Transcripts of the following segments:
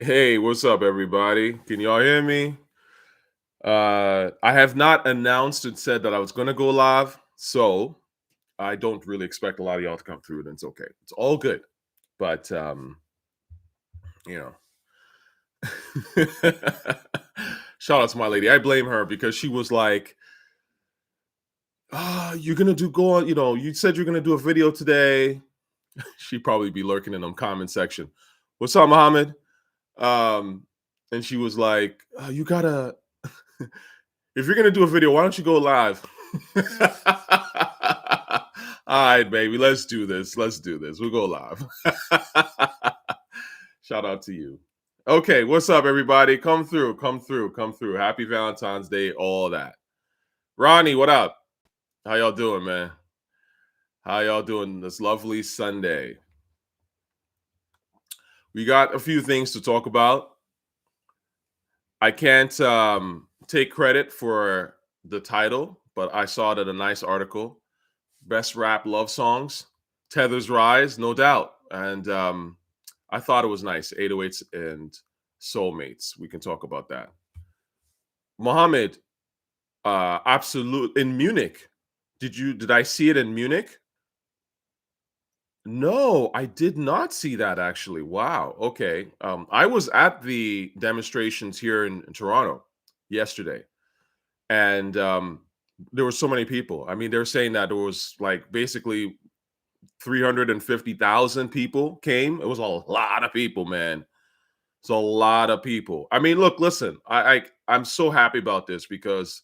Hey, what's up, everybody? Can y'all hear me? I have not announced and said that I was going to go live, so I don't really expect a lot of y'all to come through, and it's okay. It's all good. But, you know, shout out to my lady. I blame her because she was like, you're going to go on, you said you're going to do a video today. She'd probably be lurking in the comment section. What's up, Muhammad? And she was like, you gotta, if you're gonna do a video, why don't you go live? All right, baby, let's do this. Let's do this. We'll go live. Shout out to you. Okay, what's up, everybody? Come through, come through, come through. Happy Valentine's Day, all that. Ronnie, what up? How y'all doing, man? How y'all doing this lovely Sunday? We got a few things to talk about. I can't take credit for the title, but I saw that a nice article. Best rap love songs, Tether's Rise, no doubt. And I thought it was nice. 808s and Soulmates. We can talk about that. Mohammed, absolute in Munich. Did I see it in Munich? No, I did not see that actually. Wow. Okay. I was at the demonstrations here in Toronto yesterday, and there were so many people. I mean, they're saying that there was like basically 350,000 people came. It was a lot of people, man. It's a lot of people. I mean, look, listen, I'm so happy about this because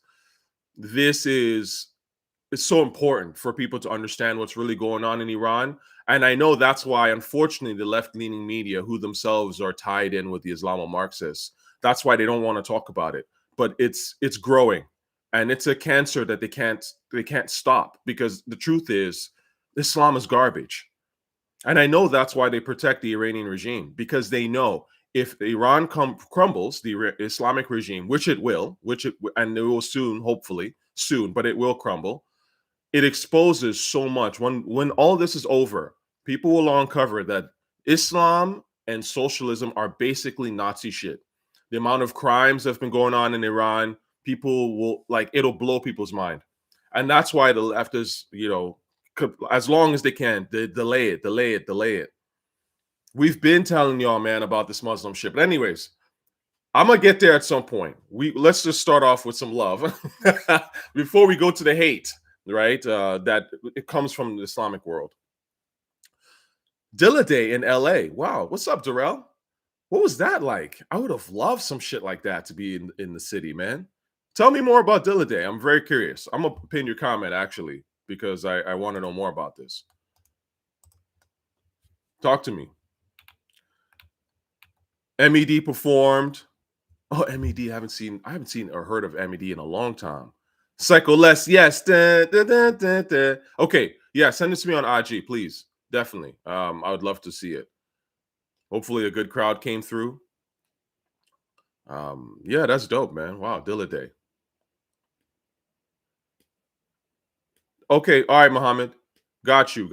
this is it's so important for people to understand what's really going on in Iran. And I know that's why, unfortunately, the left-leaning media, who themselves are tied in with the Islamo-Marxists, that's why they don't want to talk about it. But it's growing, and it's a cancer that they can't stop, because the truth is, Islam is garbage. And I know that's why they protect the Iranian regime, because they know if Iran crumbles, the Islamic regime, which it will, and it will soon, hopefully soon, but it will crumble. It exposes so much. When all this is over, people will uncover that Islam and socialism are basically Nazi shit. The amount of crimes that have been going on in Iran, people will it'll blow people's mind. And that's why the left is, as long as they can, they delay it. We've been telling y'all, man, about this Muslim shit. But anyways, I'm gonna get there at some point. Let's just start off with some love before we go to the hate, right? That it comes from the Islamic world. Dilla Day in LA. Wow, what's up, Darrell? What was that like? I would have loved some shit like that to be in the city, man. Tell me more about Dilla Day. I'm very curious. I'm gonna pin your comment actually because I want to know more about this. Talk to me. MED performed. Oh, MED. I haven't seen or heard of MED in a long time. Psycho Less, yes. Da, da, da, da, da. Okay, yeah. Send this to me on IG, please. Definitely. I would love to see it. Hopefully, a good crowd came through. Yeah, that's dope, man. Wow, Dilla Day. Okay, all right, Muhammad. Got you.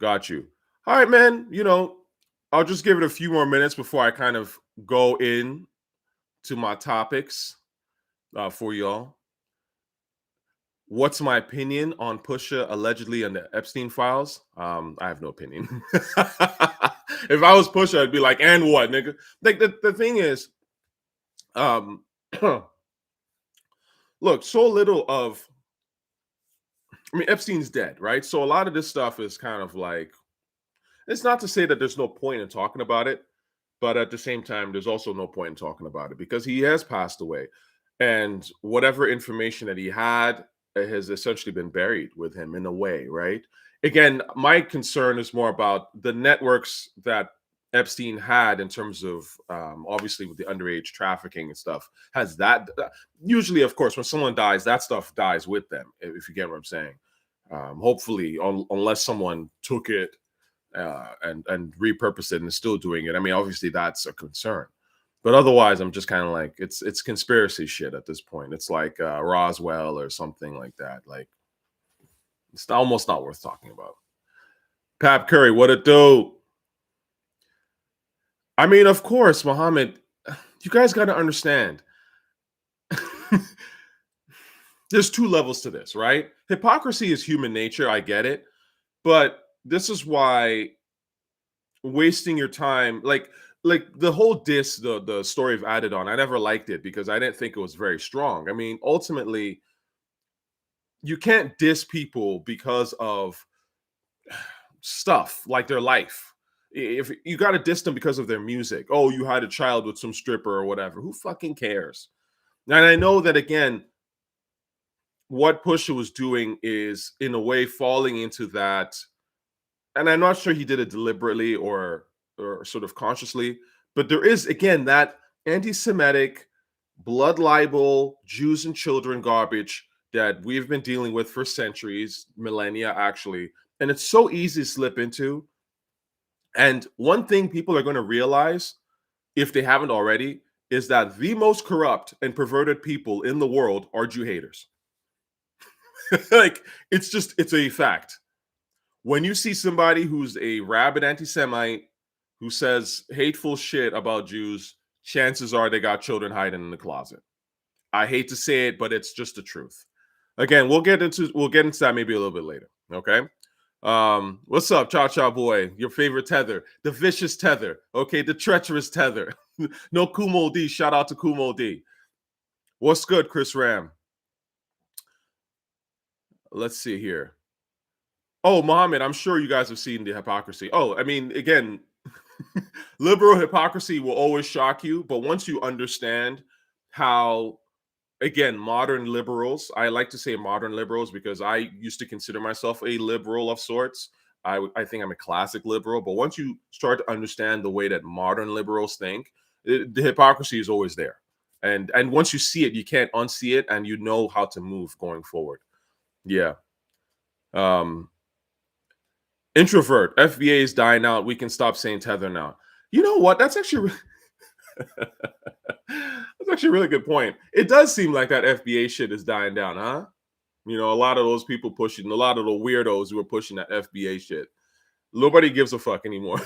All right, man. I'll just give it a few more minutes before I kind of go in to my topics for y'all. What's my opinion on Pusha allegedly on the Epstein files? I have no opinion. If I was Pusha, I'd be like, and what, nigga? Like the thing is, look, so little of Epstein's dead, right? So a lot of this stuff is kind of like, it's not to say that there's no point in talking about it, but at the same time, there's also no point in talking about it because he has passed away. And whatever information that he had has essentially been buried with him in a way, right? Again, my concern is more about the networks that Epstein had in terms of obviously with the underage trafficking and stuff. Has that usually, of course, when someone dies, that stuff dies with them, if you get what I'm saying. Hopefully, unless someone took it and repurposed it and is still doing it. I mean, obviously, that's a concern. But otherwise, I'm just kind of like, it's conspiracy shit at this point. It's like Roswell or something like that. Like, it's almost not worth talking about. Pap Curry, what it do? I mean, of course, Muhammad, you guys got to understand. There's two levels to this, right? Hypocrisy is human nature. I get it. But this is why wasting your time, like the whole the story of Adidon, I never liked it because I didn't think it was very strong. I mean, ultimately, you can't diss people because of stuff like their life. If you got to diss them because of their music, oh, you had a child with some stripper or whatever, who fucking cares? And I know that again, what Pusha was doing is in a way falling into that, and I'm not sure he did it deliberately or sort of consciously, but there is again that anti-Semitic blood libel, Jews and children garbage that we've been dealing with for centuries, millennia actually, and it's so easy to slip into. And one thing people are going to realize, if they haven't already, is that the most corrupt and perverted people in the world are Jew haters. Like it's a fact. When you see somebody who's a rabid anti-Semite who says hateful shit about Jews, chances are they got children hiding in the closet. I hate to say it, but it's just the truth. Again, we'll get into that maybe a little bit later. Okay. What's up, Cha Cha Boy? Your favorite tether, the vicious tether, okay, the treacherous tether. No Kumo D. Shout out to Kumo D. What's good, Chris Ram? Let's see here. Oh, Mohammed, I'm sure you guys have seen the hypocrisy. Oh, I mean, again, liberal hypocrisy will always shock you, but once you understand how, again, modern liberals, I like to say modern liberals because I used to consider myself a liberal of sorts. I think I'm a classic liberal, but once you start to understand the way that modern liberals think, the hypocrisy is always there. And once you see it, you can't unsee it, and you know how to move going forward. Yeah. Um, Introvert, FBA is dying out. We can stop saying tether now. You know what? That's actually that's actually a really good point. It does seem like that FBA shit is dying down, huh? You know, a lot of those people pushing, a lot of the weirdos who are pushing that FBA shit. Nobody gives a fuck anymore.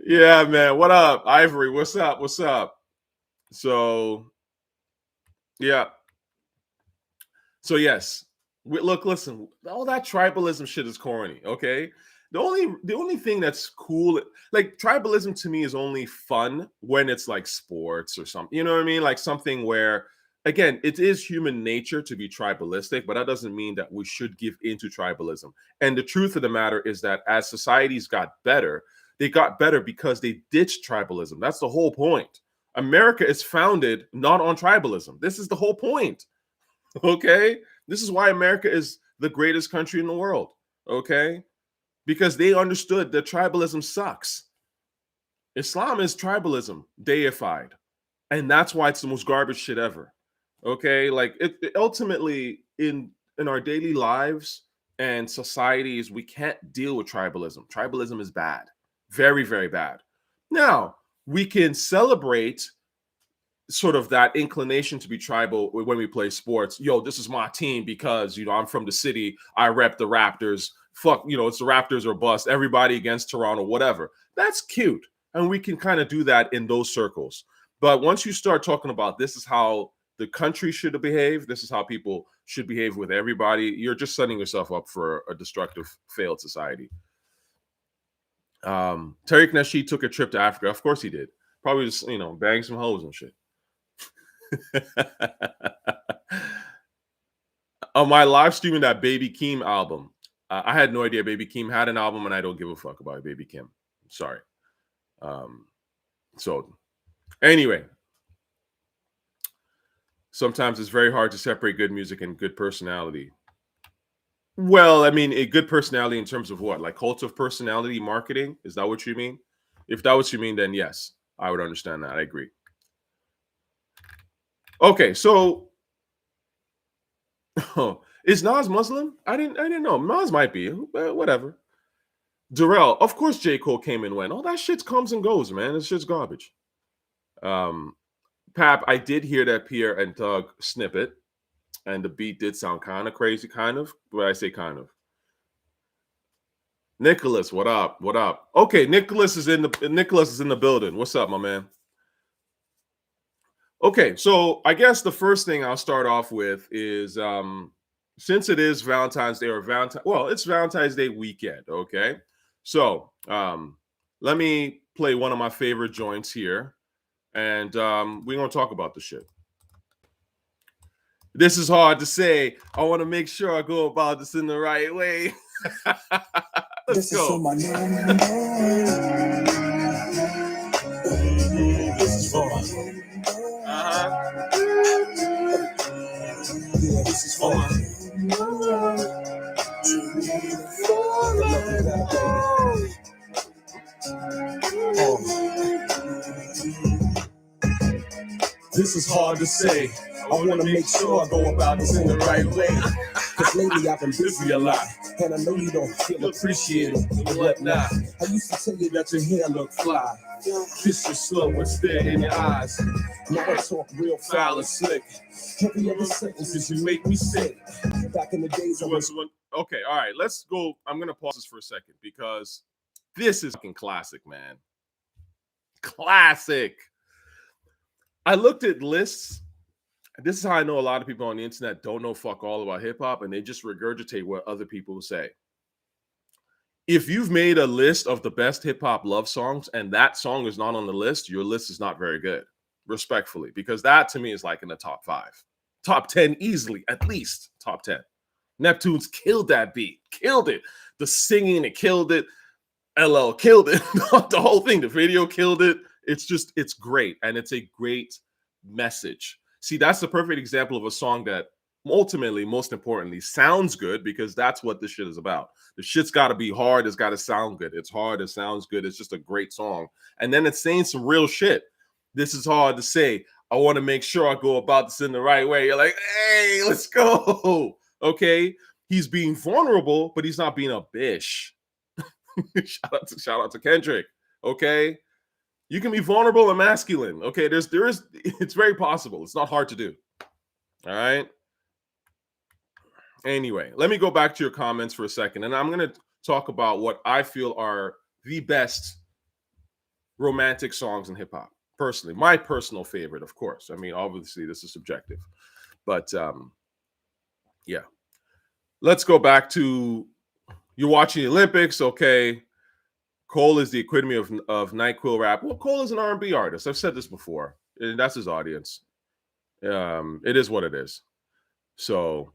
Yeah, man. What up, Ivory? What's up? What's up? So, yeah. So yes, look, listen, all that tribalism shit is corny. Okay, the only thing that's cool, like tribalism to me, is only fun when it's like sports or something. You know what I mean? Like something where, again, it is human nature to be tribalistic, but that doesn't mean that we should give into tribalism. And the truth of the matter is that as societies got better, they got better because they ditched tribalism. That's the whole point. America is founded not on tribalism. This is the whole point. Okay. This is why America is the greatest country in the world. Okay. Because they understood that tribalism sucks. Islam is tribalism deified. And that's why it's the most garbage shit ever. Okay. Like it ultimately in our daily lives and societies, we can't deal with tribalism. Tribalism is bad. Very, very bad. Now, we can celebrate sort of that inclination to be tribal when we play sports. Yo, this is my team because I'm from the city. I rep the Raptors. Fuck, it's the Raptors or bust. Everybody against Toronto, whatever. That's cute, and we can kind of do that in those circles. But once you start talking about this is how the country should behave, this is how people should behave with everybody, you're just setting yourself up for a destructive, failed society. Tariq Nasheed took a trip to Africa. Of course he did. Probably just bang some hoes and shit. On my live streaming that Baby Keem album, I had no idea Baby Keem had an album, and I don't give a fuck about Baby Kim. Sorry. So anyway, sometimes it's very hard to separate good music and good personality. Well, I mean, a good personality in terms of what? Like cult of personality marketing? Is that what you mean? If that what you mean, then yes, I would understand that. I agree. Okay, so is Nas Muslim? I didn't know. Nas might be. Whatever. Darrell, of course J. Cole came and went. All that shit comes and goes, man. It's just garbage. Um, Pap, I did hear that Pierre and Doug snippet, and the beat did sound kind of crazy, kind of, but I say kind of. Nicholas, what up? What up? Okay, Nicholas is in the building. What's up, my man? Okay, so I guess the first thing I'll start off with is since it is Valentine's Day or it's Valentine's Day weekend, okay? So let me play one of my favorite joints here, and we're gonna talk about the shit. This is hard to say. I want to make sure I go about this in the right way. Let's go. This is for my yeah, this is for my This is hard to say. I want to make sure I go about this in the right way. Cause lately I've been busy a lot, and I know you don't feel appreciated and whatnot. I used to tell you that your hair looked fly. Kiss you slow and stare in your eyes. Now I talk real foul and slick. Every other sentences you make me sick. Back in the days I was... Okay, all right, let's go. I'm going to pause this for a second because this is fucking classic, man. Classic. I looked at lists. This is how I know a lot of people on the internet don't know fuck all about hip hop, and they just regurgitate what other people say. If you've made a list of the best hip hop love songs and that song is not on the list, your list is not very good, respectfully, because that to me is like in the top 5, top 10 easily, at least top 10. Neptune's killed that beat, killed it. The singing, it killed it. LL killed it. The whole thing, the video killed it. It's great, and it's a great message. See, that's the perfect example of a song that ultimately, most importantly, sounds good, because that's what this shit is about. The shit's got to be hard. It's got to sound good. It's hard. It sounds good. It's just a great song. And then it's saying some real shit. This is hard to say. I want to make sure I go about this in the right way. You're like, hey, let's go. Okay. He's being vulnerable, but he's not being a bitch. Shout out to Kendrick. Okay. You can be vulnerable and masculine. Okay, it's very possible. It's not hard to do. All right. Anyway, let me go back to your comments for a second, and I'm going to talk about what I feel are the best romantic songs in hip hop. Personally, my personal favorite, of course. I mean, obviously, this is subjective, but yeah. Let's go back to you're watching the Olympics, okay? Cole is the epitome of NyQuil rap. Well, Cole is an R&B artist. I've said this before, and that's his audience. It is what it is. So,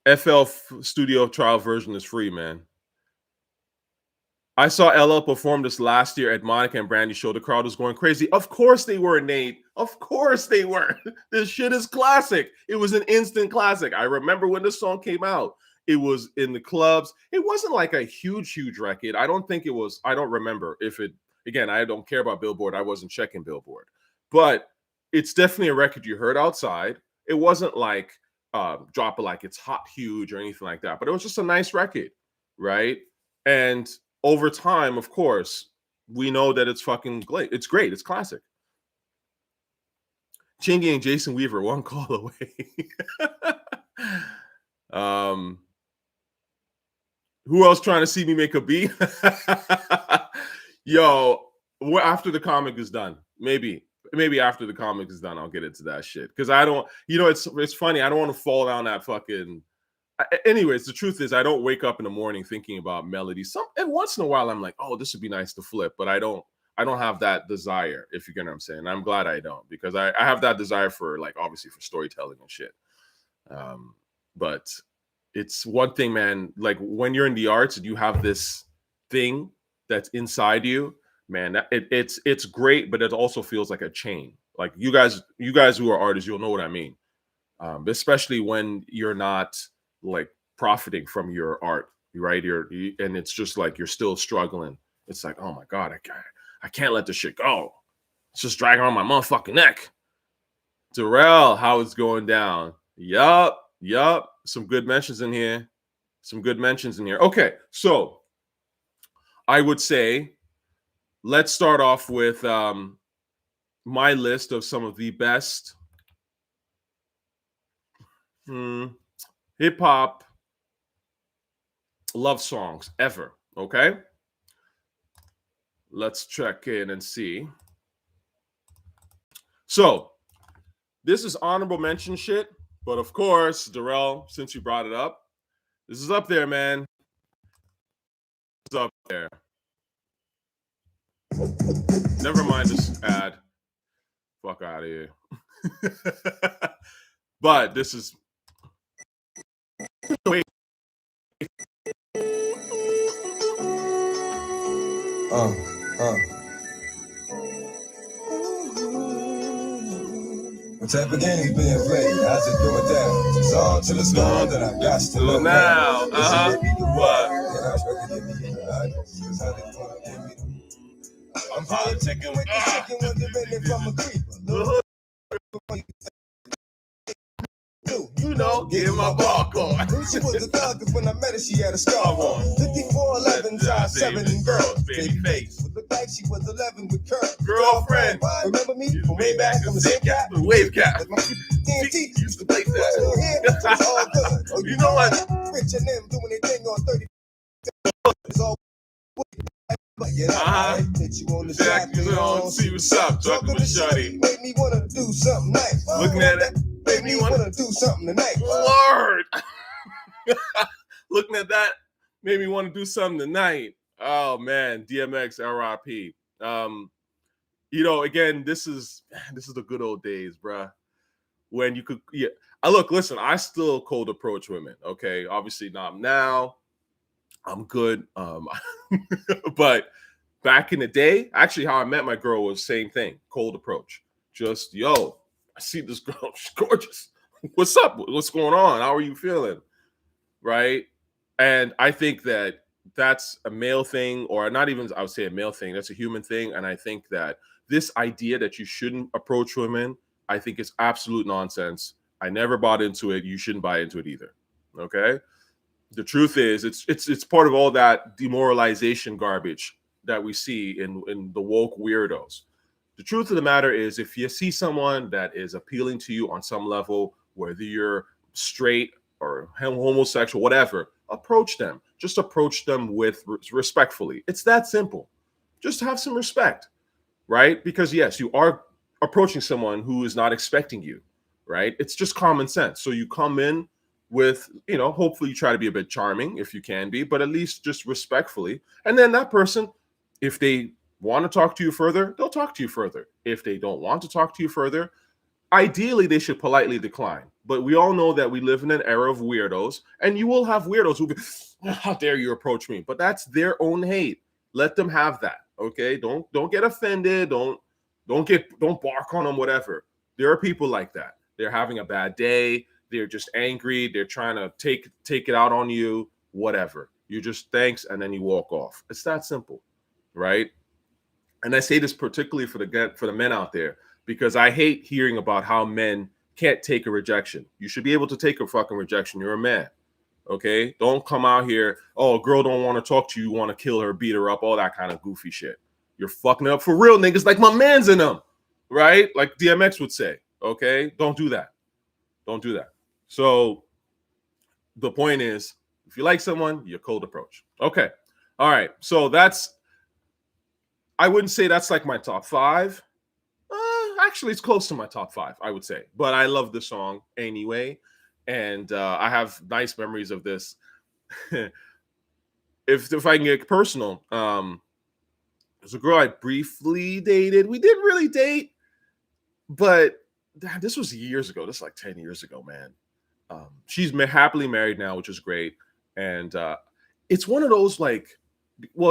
FL Studio trial version is free, man. I saw LL perform this last year at Monica and Brandy's show. The crowd was going crazy. Of course they were, Nate. Of course they were. This shit is classic. It was an instant classic. I remember when this song came out. It was in the clubs. It wasn't like a huge record. I don't think it was. I don't remember if it, again, I don't care about Billboard. I wasn't checking Billboard. But it's definitely a record you heard outside. It wasn't like Drop It Like It's Hot huge or anything like that. But it was just a nice record, right? And over time, of course, we know that it's fucking great. It's great. It's classic. Chingy and Jason Weaver, one call away. Who else trying to see me make a beat? Yo, after the comic is done, maybe after the comic is done, I'll get into that shit. Because I don't, it's funny. I don't want to fall down that fucking. Anyways, the truth is, I don't wake up in the morning thinking about melodies. And once in a while, I'm like, oh, this would be nice to flip, but I don't have that desire. If you get what I'm saying, I'm glad I don't, because I have that desire for, like, obviously for storytelling and shit. But it's one thing, man. Like, when you're in the arts and you have this thing that's inside you, man, it's great, but it also feels like a chain. Like, you guys who are artists, you'll know what I mean. Especially when you're not like profiting from your art, right? And it's just like you're still struggling. It's like, oh my God, I can't let this shit go. It's just dragging on my motherfucking neck. Darrell, how it's going down? Yup. Some good mentions in here. Okay, so I would say let's start off with my list of some of the best hip hop love songs ever. Okay, let's check in and see. So this is honorable mention shit, but of course, Darrell, since you brought it up, this is up there, man. It's up there. Never mind this ad. Fuck out of here. But this is wait. What type of games being played? How's it going down? It's all till it's gone that I've got to know now. What? I'm politicking with the chicken wondering if I'm a creeper. You know, give my bark on. She was a thug, cause when I met her, she had a scar on. 5411 size 7 and girls. Baby face. Looked like she was 11 with curves. Girlfriend. Remember me? From way back on the same cap. The wave cap. TNT Used to play that. It's all good. Oh, You know what? Rich and them doing their thing on 30. It's all but yeah, I hit you on the Jack, you don't see what's up. Talking with Shorty. Made me wanna do something nice. Looking at it. Made me wanna do something tonight. Lord. Looking at that made me want to do something tonight. Oh man, DMX RIP. You know, again, this is the good old days, bruh. When you could, yeah. Listen, I still cold approach women. Okay, obviously not now. I'm good. But back in the day, actually, how I met my girl was same thing, cold approach. Just yo, I see this girl, she's gorgeous. What's up? What's going on? How are you feeling? Right? And I think that that's a male thing, or not even I would say a male thing. That's a human thing. And I think that this idea that you shouldn't approach women, I think is absolute nonsense. I never bought into it. You shouldn't buy into it either. Okay. The truth is, it's part of all that demoralization garbage that we see in the woke weirdos. The truth of the matter is, if you see someone that is appealing to you on some level, whether you're straight or homosexual, whatever, approach them. Just approach them with respectfully. It's that simple. Just have some respect, right? Because yes, you are approaching someone who is not expecting you, right? It's just common sense. So you come in with, hopefully you try to be a bit charming if you can be, but at least just respectfully. And then that person, if they want to talk to you further, they'll talk to you further. If they don't want to talk to you further, ideally they should politely decline. But we all know that we live in an era of weirdos, and you will have weirdos who be, how dare you approach me? But that's their own hate. Let them have that. Okay. Don't get offended. Don't bark on them, whatever. There are people like that. They're having a bad day. They're just angry. They're trying to take it out on you, whatever. You just thanks, and then you walk off. It's that simple, right? And I say this particularly for the men out there, because I hate hearing about how men can't take a rejection. You should be able to take a fucking rejection. You're a man, okay? Don't come out here, oh, a girl don't want to talk to you, you want to kill her, beat her up, all that kind of goofy shit. You're fucking up for real, niggas, like my man's in them, right? Like DMX would say, okay? Don't do that. Don't do that. So the point is, if you like someone, you cold approach. Okay. All right. So I wouldn't say that's like my top 5. Actually, it's close to my top 5, I would say. But I love the song anyway. And I have nice memories of this. if I can get personal, there's a girl I briefly dated. We didn't really date, but this was years ago. This is like 10 years ago, man. She's happily married now, which is great. And it's one of those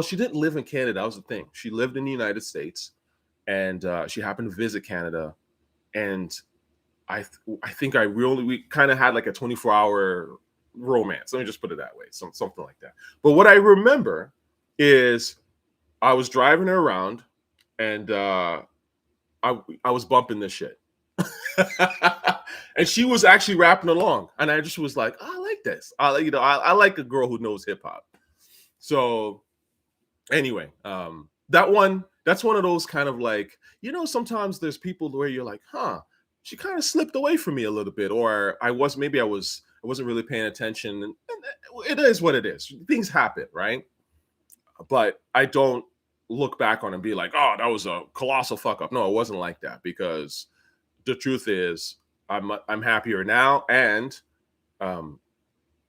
she didn't live in Canada. That was the thing. She lived in the United States, and she happened to visit Canada. And I think we kind of had like a 24-hour romance. Let me just put it that way, something like that. But what I remember is I was driving her around, and I was bumping this shit. And she was actually rapping along, and I just was like, oh, I like this. I like a girl who knows hip hop. So anyway, that's one of those kind of like, sometimes there's people where you're like, she kind of slipped away from me a little bit, or I wasn't really paying attention, and it is what it is. Things happen, right? But I don't look back on it and be like, oh, that was a colossal fuck up. No, it wasn't like that, because the truth is I'm happier now, and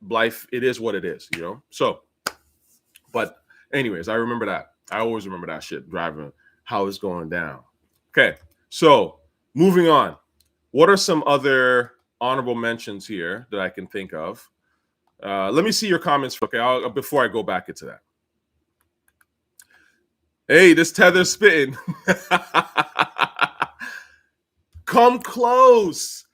life, it is what it is, you know. So, but anyways, I remember that. I always remember that shit driving, how it's going down. Okay, so moving on. What are some other honorable mentions here that I can think of? Let me see your comments. Okay, before I go back into that. Hey, this tether spitting. Come close.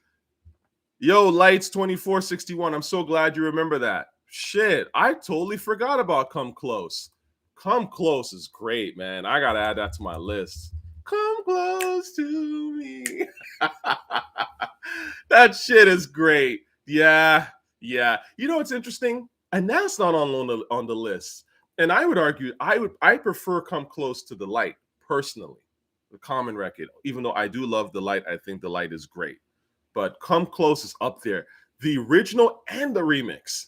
Yo, Lights 2461. I'm so glad you remember that. Shit, I totally forgot about Come Close. Come Close is great, man. I gotta add that to my list. Come close to me. That shit is great. Yeah, yeah. You know what's interesting? And that's not on the list. And I would argue I prefer Come Close to The Light personally, the Common Record. Even though I do love The Light, I think The Light is great. But Come Close is up there. The original and the remix.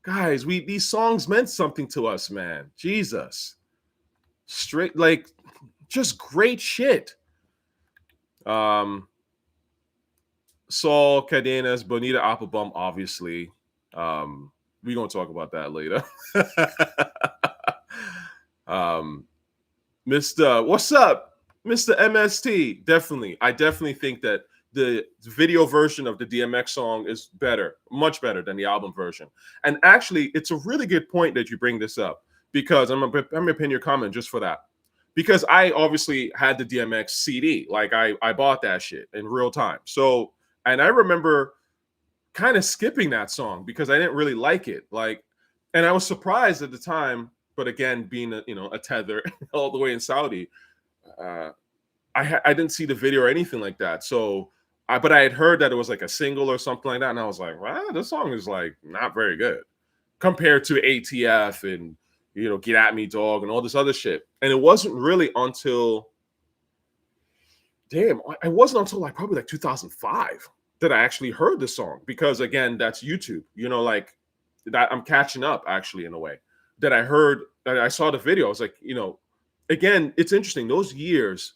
Guys, these songs meant something to us, man. Jesus. Straight, like, just great shit. Saul Cadenas, Bonita Applebum, obviously. We're gonna talk about that later. Mr. What's up, Mr. MST? Definitely. I definitely think that the video version of the DMX song is better, much better than the album version. And actually, it's a really good point that you bring this up, because I'm gonna pin your comment just for that. Because I obviously had the DMX CD. Like I bought that shit in real time. So, and I remember kind of skipping that song because I didn't really like it. Like, and I was surprised at the time. But again, being a tether all the way in Saudi, I didn't see the video or anything like that. So, but I had heard that it was like a single or something like that, and I was like, wow, this song is like not very good compared to ATF and Get At Me Dog and all this other shit. And it wasn't really until it wasn't until like probably like 2005 that I actually heard the song, because again, that's YouTube, like that I'm catching up actually in a way that I saw the video. I was like, again, it's interesting. Those years,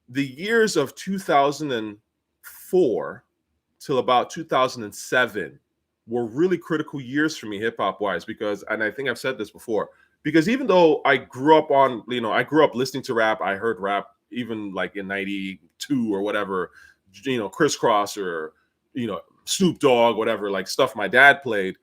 the years of 2004 till about 2007 were really critical years for me hip hop wise, because, and I think I've said this before, because even though I grew up listening to rap, I heard rap even like in 92 or whatever, Crisscross or, Snoop Dogg, whatever, like stuff my dad played.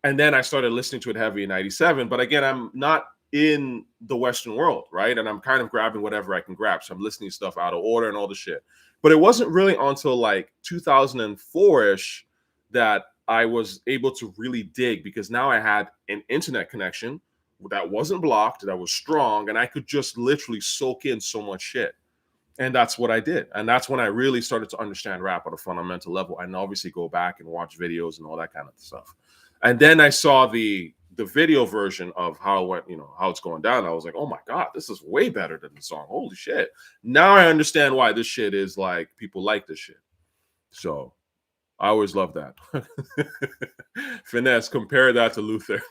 And then I started listening to it heavy in 97. But again, I'm not in the Western world, right? And I'm kind of grabbing whatever I can grab. So I'm listening to stuff out of order and all the shit. But it wasn't really until like 2004-ish that I was able to really dig, because now I had an internet connection that wasn't blocked, that was strong, and I could just literally soak in so much shit. And that's what I did. And that's when I really started to understand rap at a fundamental level, and obviously go back and watch videos and all that kind of stuff. And then I saw the video version of how it went, how it's going down. I was like, oh my God, this is way better than the song. Holy shit. Now I understand why this shit is like, people like this shit. So I always love that. Finesse, compare that to Luther.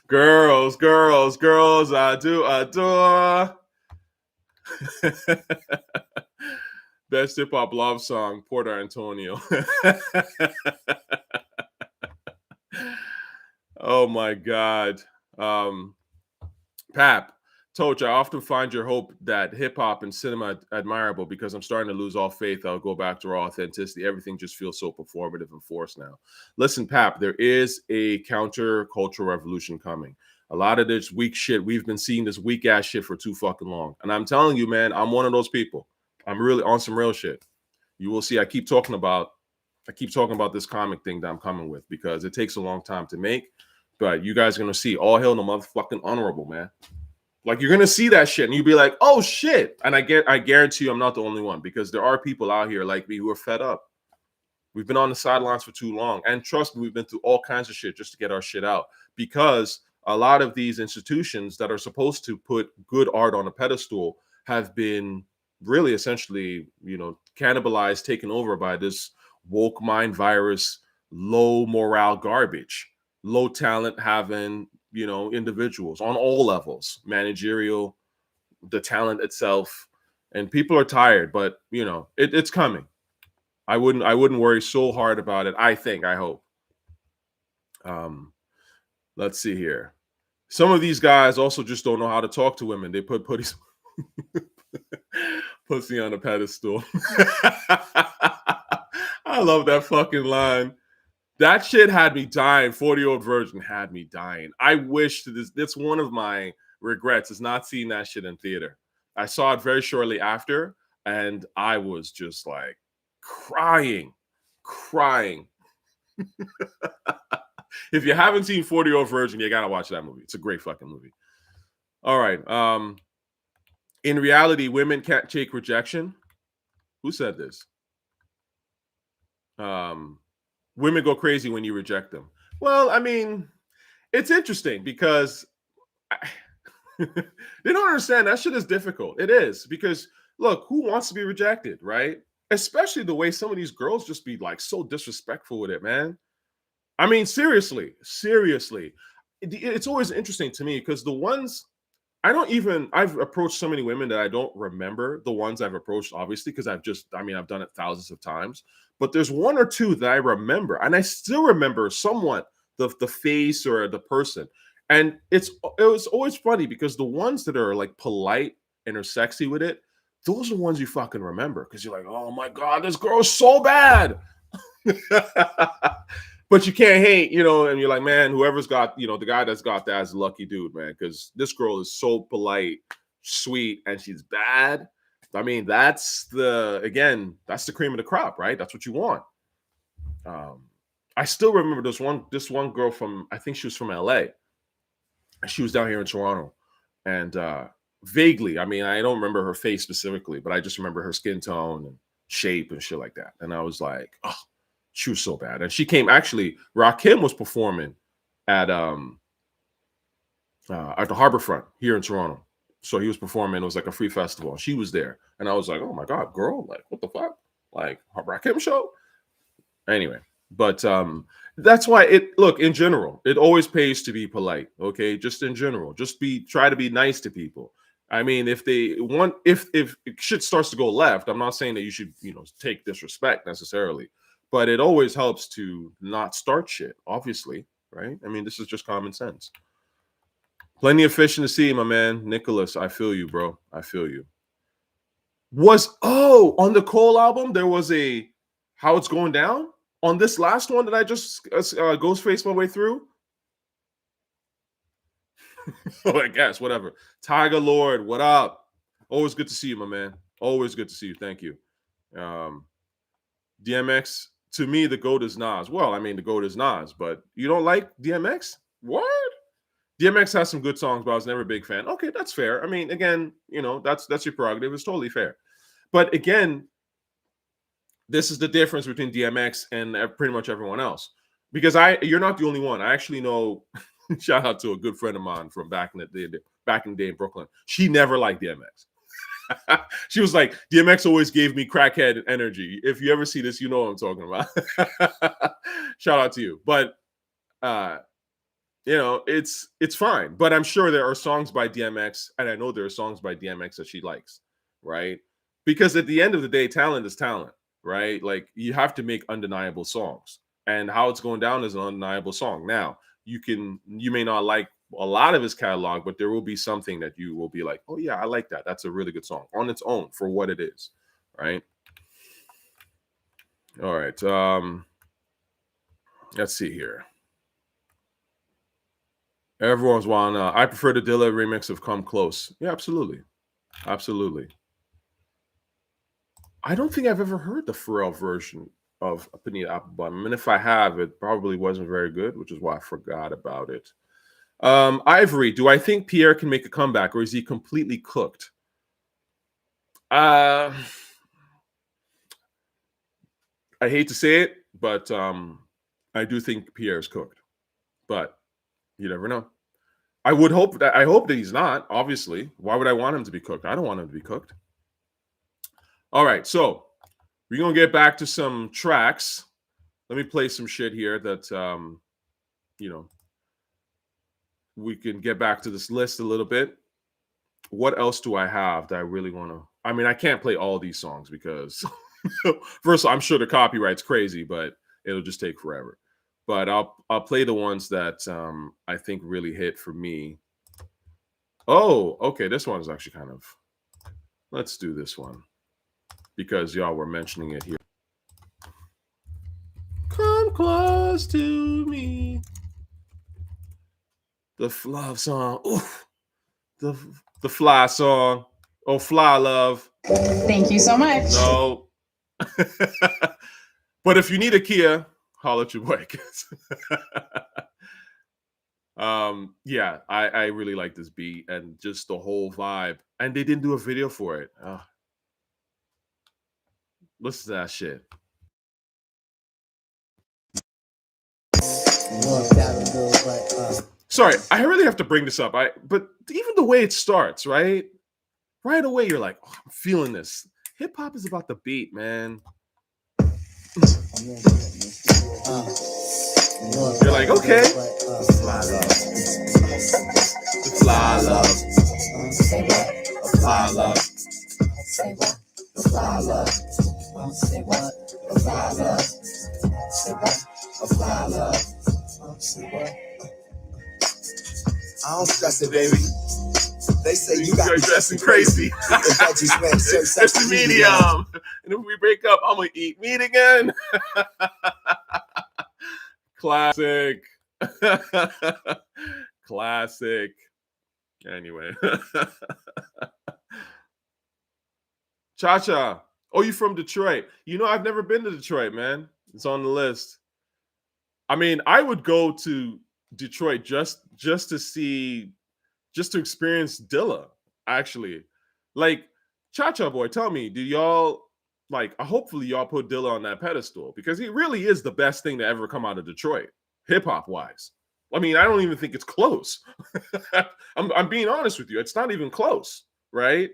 Girls, I do adore. Best hip hop love song, Porter Antonio. Oh my God. Pap, Toch, I often find your hope that hip hop and cinema admirable, because I'm starting to lose all faith. I'll go back to raw authenticity. Everything just feels so performative and forced now. Listen, Pap, there is a counter-cultural revolution coming. A lot of this weak shit, we've been seeing this weak ass shit for too fucking long. And I'm telling you, man, I'm one of those people. I'm really on some real shit. You will see. I keep talking about this comic thing that I'm coming with, because it takes a long time to make. But you guys are gonna see all hell no motherfucking honorable, man. Like, you're gonna see that shit and you'll be like, oh shit. And I guarantee you I'm not the only one, because there are people out here like me who are fed up. We've been on the sidelines for too long. And trust me, we've been through all kinds of shit just to get our shit out, because a lot of these institutions that are supposed to put good art on a pedestal have been really essentially, cannibalized, taken over by this woke mind virus, low morale garbage, low talent having, individuals on all levels, managerial, the talent itself, and people are tired, but it's coming. I wouldn't worry so hard about it. I hope. Um, let's see here. Some of these guys also just don't know how to talk to women. They put pussy on a pedestal. I love that fucking line. That shit had me dying. 40-year-old virgin had me dying. I wish that's one of my regrets is not seeing that shit in theater. I saw it very shortly after, and I was just like crying, crying. If you haven't seen 40-Year-Old Virgin, you gotta watch that movie. It's a great fucking movie. All right. In reality, women can't take rejection. Who said this? Women go crazy when you reject them. Well, I mean, it's interesting because they don't understand that shit is difficult. It is because look, who wants to be rejected, right? Especially the way some of these girls just be like so disrespectful with it, man. I mean, seriously, seriously. It's always interesting to me because the ones I've approached so many women that I don't remember the ones I've approached, obviously, because I've done it thousands of times. But there's one or two that I remember, and I still remember somewhat the face or the person. And it was always funny because the ones that are like polite and are sexy with it, those are the ones you fucking remember because you're like, oh my God, this girl's so bad. But you can't hate, and you're like, man, whoever's got, the guy that's got that is a lucky dude, man, because this girl is so polite, sweet, and she's bad. I mean, that's the cream of the crop, right? That's what you want. I still remember this one girl from, I think she was from LA. She was down here in Toronto, and vaguely, I mean, I don't remember her face specifically, but I just remember her skin tone and shape and shit like that. And I was like, oh, she was so bad. And she came, actually, Rakim was performing at the Harborfront here in Toronto. So he was performing. It was like a free festival. She was there. And I was like, oh my God, girl, like, what the fuck? Like, Rakim show? Anyway, but that's why in general, it always pays to be polite. Okay. Just in general, try to be nice to people. I mean, if shit starts to go left, I'm not saying that you should, take disrespect necessarily, but it always helps to not start shit, obviously, right? I mean, this is just common sense. Plenty of fish in the sea, my man. Nicholas, I feel you, bro. I feel you. On the Cole album, there was a How It's Going Down? On this last one that I just Ghostface my way through? Oh, I guess, whatever. Tiger Lord, what up? Always good to see you, my man. Always good to see you. Thank you. DMX, to me, the GOAT is Nas. Well, I mean, the GOAT is Nas, but you don't like DMX? What? DMX has some good songs, but I was never a big fan. Okay, that's fair. I mean, again, that's your prerogative. It's totally fair. But again, this is the difference between DMX and pretty much everyone else. Because you're not the only one. I actually know, shout out to a good friend of mine from back in the day in Brooklyn. She never liked DMX. She was like, DMX always gave me crackhead energy. If you ever see this, you know what I'm talking about. Shout out to you. But it's fine. But I'm sure there are songs by DMX, and I know there are songs by DMX that she likes, right? Because at the end of the day, talent is talent, right? Like, you have to make undeniable songs. And How It's Going Down is an undeniable song. Now, you may not like a lot of his catalog, but there will be something that you will be like, oh yeah, I like that. That's a really good song on its own for what it is, right? All right. Let's see here. Everyone's wanting. I prefer the Dilla remix of "Come Close." Yeah, absolutely, absolutely. I don't think I've ever heard the Pharrell version of Panita Applebum, and if I have, it probably wasn't very good, which is why I forgot about it. Ivory, do I think Pierre can make a comeback, or is he completely cooked? I hate to say it, but I do think Pierre is cooked. But you never know. I hope that he's not, obviously. Why would I want him to be cooked? I don't want him to be cooked. All right, so we're gonna get back to some tracks. Let me play some shit here that you know, we can get back to this list a little bit. What else do I have that I really want to? I mean, I can't play all these songs because first, I'm sure the copyright's crazy, but it'll just take forever. But I'll play the ones that I think really hit for me. Oh, okay, this one is actually kind of. Let's do this one because y'all were mentioning it here. Come close to me. The love song. Oof. The fly song. Oh, fly love. Thank you so much. No. But if you need a Kia, holler at your boy. Yeah, I really like this beat and just the whole vibe. And they didn't do a video for it. Listen to that shit. Sorry, I really have to bring this up. But even the way it starts, right? Right away, you're like, oh, I'm feeling this. Hip hop is about the beat, man. You're like, okay. Fly love. Fly love. Fly love. Say what? Fly love. Say what? Fly love. Say what? Fly love. Say what? I don't stress it, baby. They say you got me dressing crazy. It's the medium. And if we break up, I'm gonna eat meat again. Classic. Classic. Anyway. Cha-Cha. Oh, you from Detroit? You know, I've never been to Detroit, man. It's on the list. I mean, I would go to Detroit just to see, just to experience Dilla, actually. Like, Cha-Cha boy, tell me, do y'all, like, hopefully y'all put Dilla on that pedestal because he really is the best thing to ever come out of Detroit, hip-hop wise. I mean, I don't even think it's close. I'm being honest with you. It's not even close, right?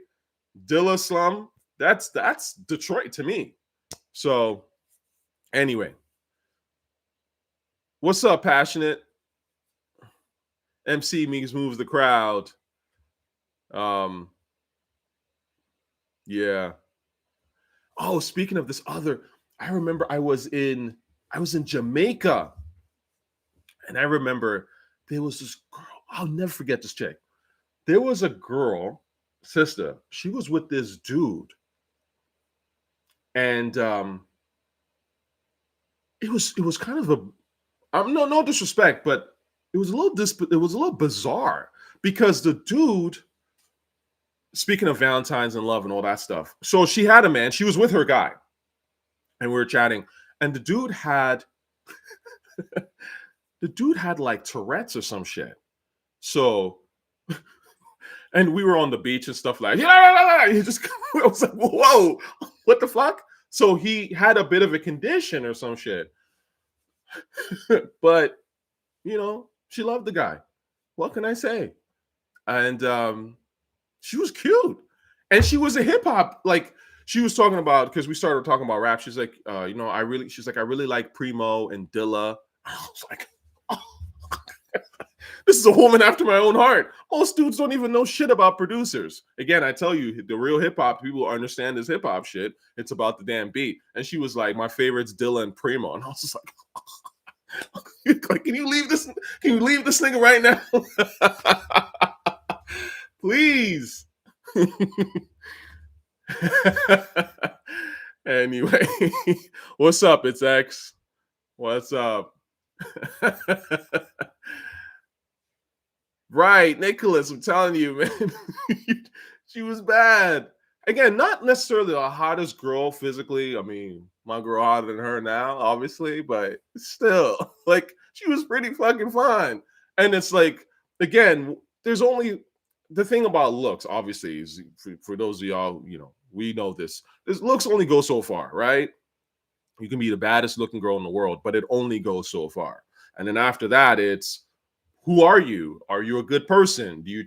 Dilla Slum, that's Detroit to me. So, anyway. What's up, Passionate? MC moves the crowd. Yeah. Oh, speaking of this other, I remember I was in Jamaica. And I remember there was this girl. I'll never forget this chick. There was a girl, sister. She was with this dude. And it was kind of a no disrespect, but it was a little bizarre because the dude, speaking of Valentines and love and all that stuff, so she had a man, she was with her guy, and we were chatting, and the dude had like Tourette's or some shit. So, and we were on the beach and stuff like, he just, I was like, whoa, what the fuck? So he had a bit of a condition or some shit. But, you know, she loved the guy. What can I say? And she was cute. And she was a hip hop, like, she was talking about, because we started talking about rap. She's like, you know, I really like Primo and Dilla. I was like, oh, this is a woman after my own heart. Most dudes don't even know shit about producers. Again, I tell you, the real hip hop people understand this hip hop shit. It's about the damn beat. And she was like, my favorite's Dilla and Primo. And I was just like, can you leave this nigga right now? Please. Anyway, what's up? It's X. What's up? Right, Nicholas, I'm telling you, man. She was bad. Again, not necessarily the hottest girl physically. I mean, my girl hotter than her now, obviously, but still, like, she was pretty fucking fine. And it's like, again, there's only the thing about looks, obviously, is for those of y'all, you know, we know this. This looks only go so far, right? You can be the baddest looking girl in the world, but it only goes so far. And then after that, it's, who are you? Are you a good person? Do you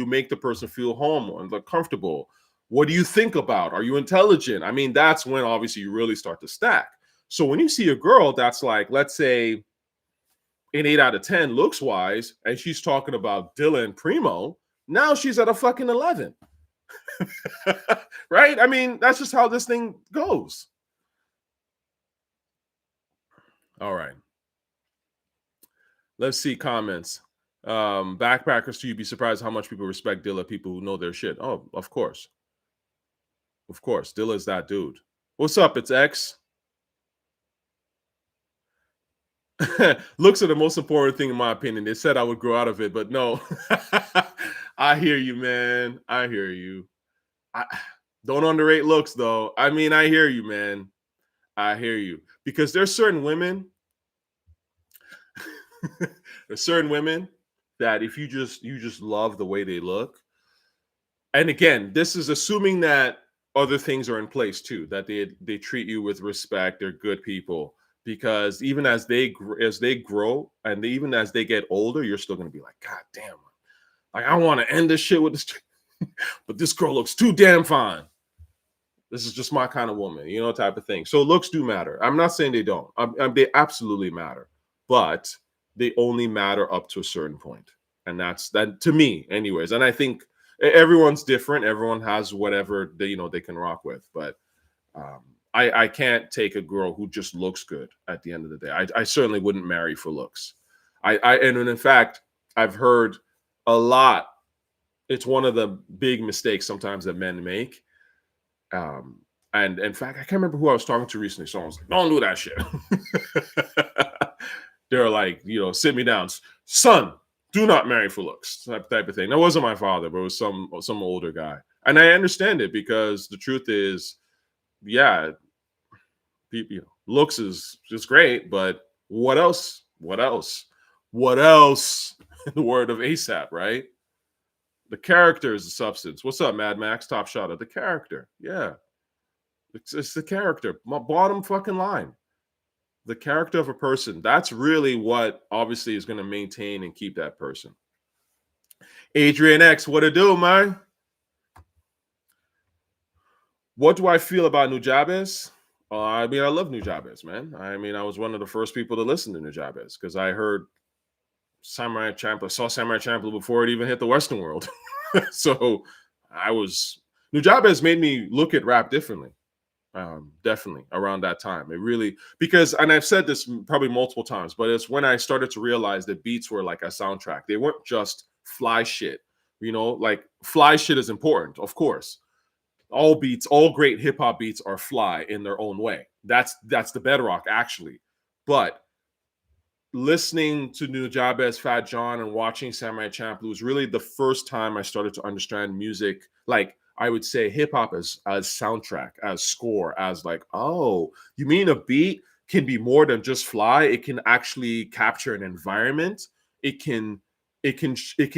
make the person feel home and comfortable? What do you think about? Are you intelligent? I mean, that's when obviously you really start to stack. So when you see a girl that's like, let's say, an 8 out of 10 looks wise, and she's talking about Dilla and Primo, now she's at a fucking 11. Right? I mean, that's just how this thing goes. All right. Let's see comments. Backpackers, you'd be surprised how much people respect Dilla, people who know their shit. Oh, of course. Of course. Dilla is that dude. What's up? It's X. Looks are the most important thing in my opinion. They said I would grow out of it, but no. I hear you, man. I hear you. Don't underrate looks, though. I mean, I hear you, man. I hear you. Because there's certain women, there's certain women that if you just love the way they look. And again, this is assuming that other things are in place too, that they treat you with respect, they're good people. Because even as they grow and even as they get older, you're still going to be like, God damn, like I want to end this shit with this, but this girl looks too damn fine. This is just my kind of woman, you know, type of thing. So looks do matter. I'm not saying they don't. They absolutely matter, but they only matter up to a certain point, and that's that to me, anyways. And I think everyone's different. Everyone has whatever they can rock with, but. I can't take a girl who just looks good at the end of the day. I certainly wouldn't marry for looks. And in fact, I've heard a lot. It's one of the big mistakes sometimes that men make. And in fact, I can't remember who I was talking to recently. Someone was like, don't do that shit. They're like, sit me down. Son, do not marry for looks. Type of thing. That wasn't my father, but it was some older guy. And I understand it because the truth is, yeah, looks is just great, but what else? What else? What else? In the word of ASAP, right? The character is the substance. What's up, Mad Max? Top shot of the character. Yeah, it's the character. My bottom fucking line. The character of a person. That's really what obviously is going to maintain and keep that person. Adrian X, what it do, man? What do I feel about Nujabes? I mean, I love Nujabes, man. I mean, I was one of the first people to listen to Nujabes because I heard Samurai Champloo, saw Samurai Champloo before it even hit the Western world. So Nujabes made me look at rap differently. Definitely around that time. It really, because, and I've said this probably multiple times, but it's when I started to realize that beats were like a soundtrack. They weren't just fly shit. Like fly shit is important, of course. All beats, all great hip hop beats are fly in their own way. That's the bedrock, actually. But listening to Nujabes, Fat John, and watching Samurai Champloo was really the first time I started to understand music. Like I would say hip hop as soundtrack, as score, as like, oh, you mean a beat can be more than just fly? It can actually capture an environment. It can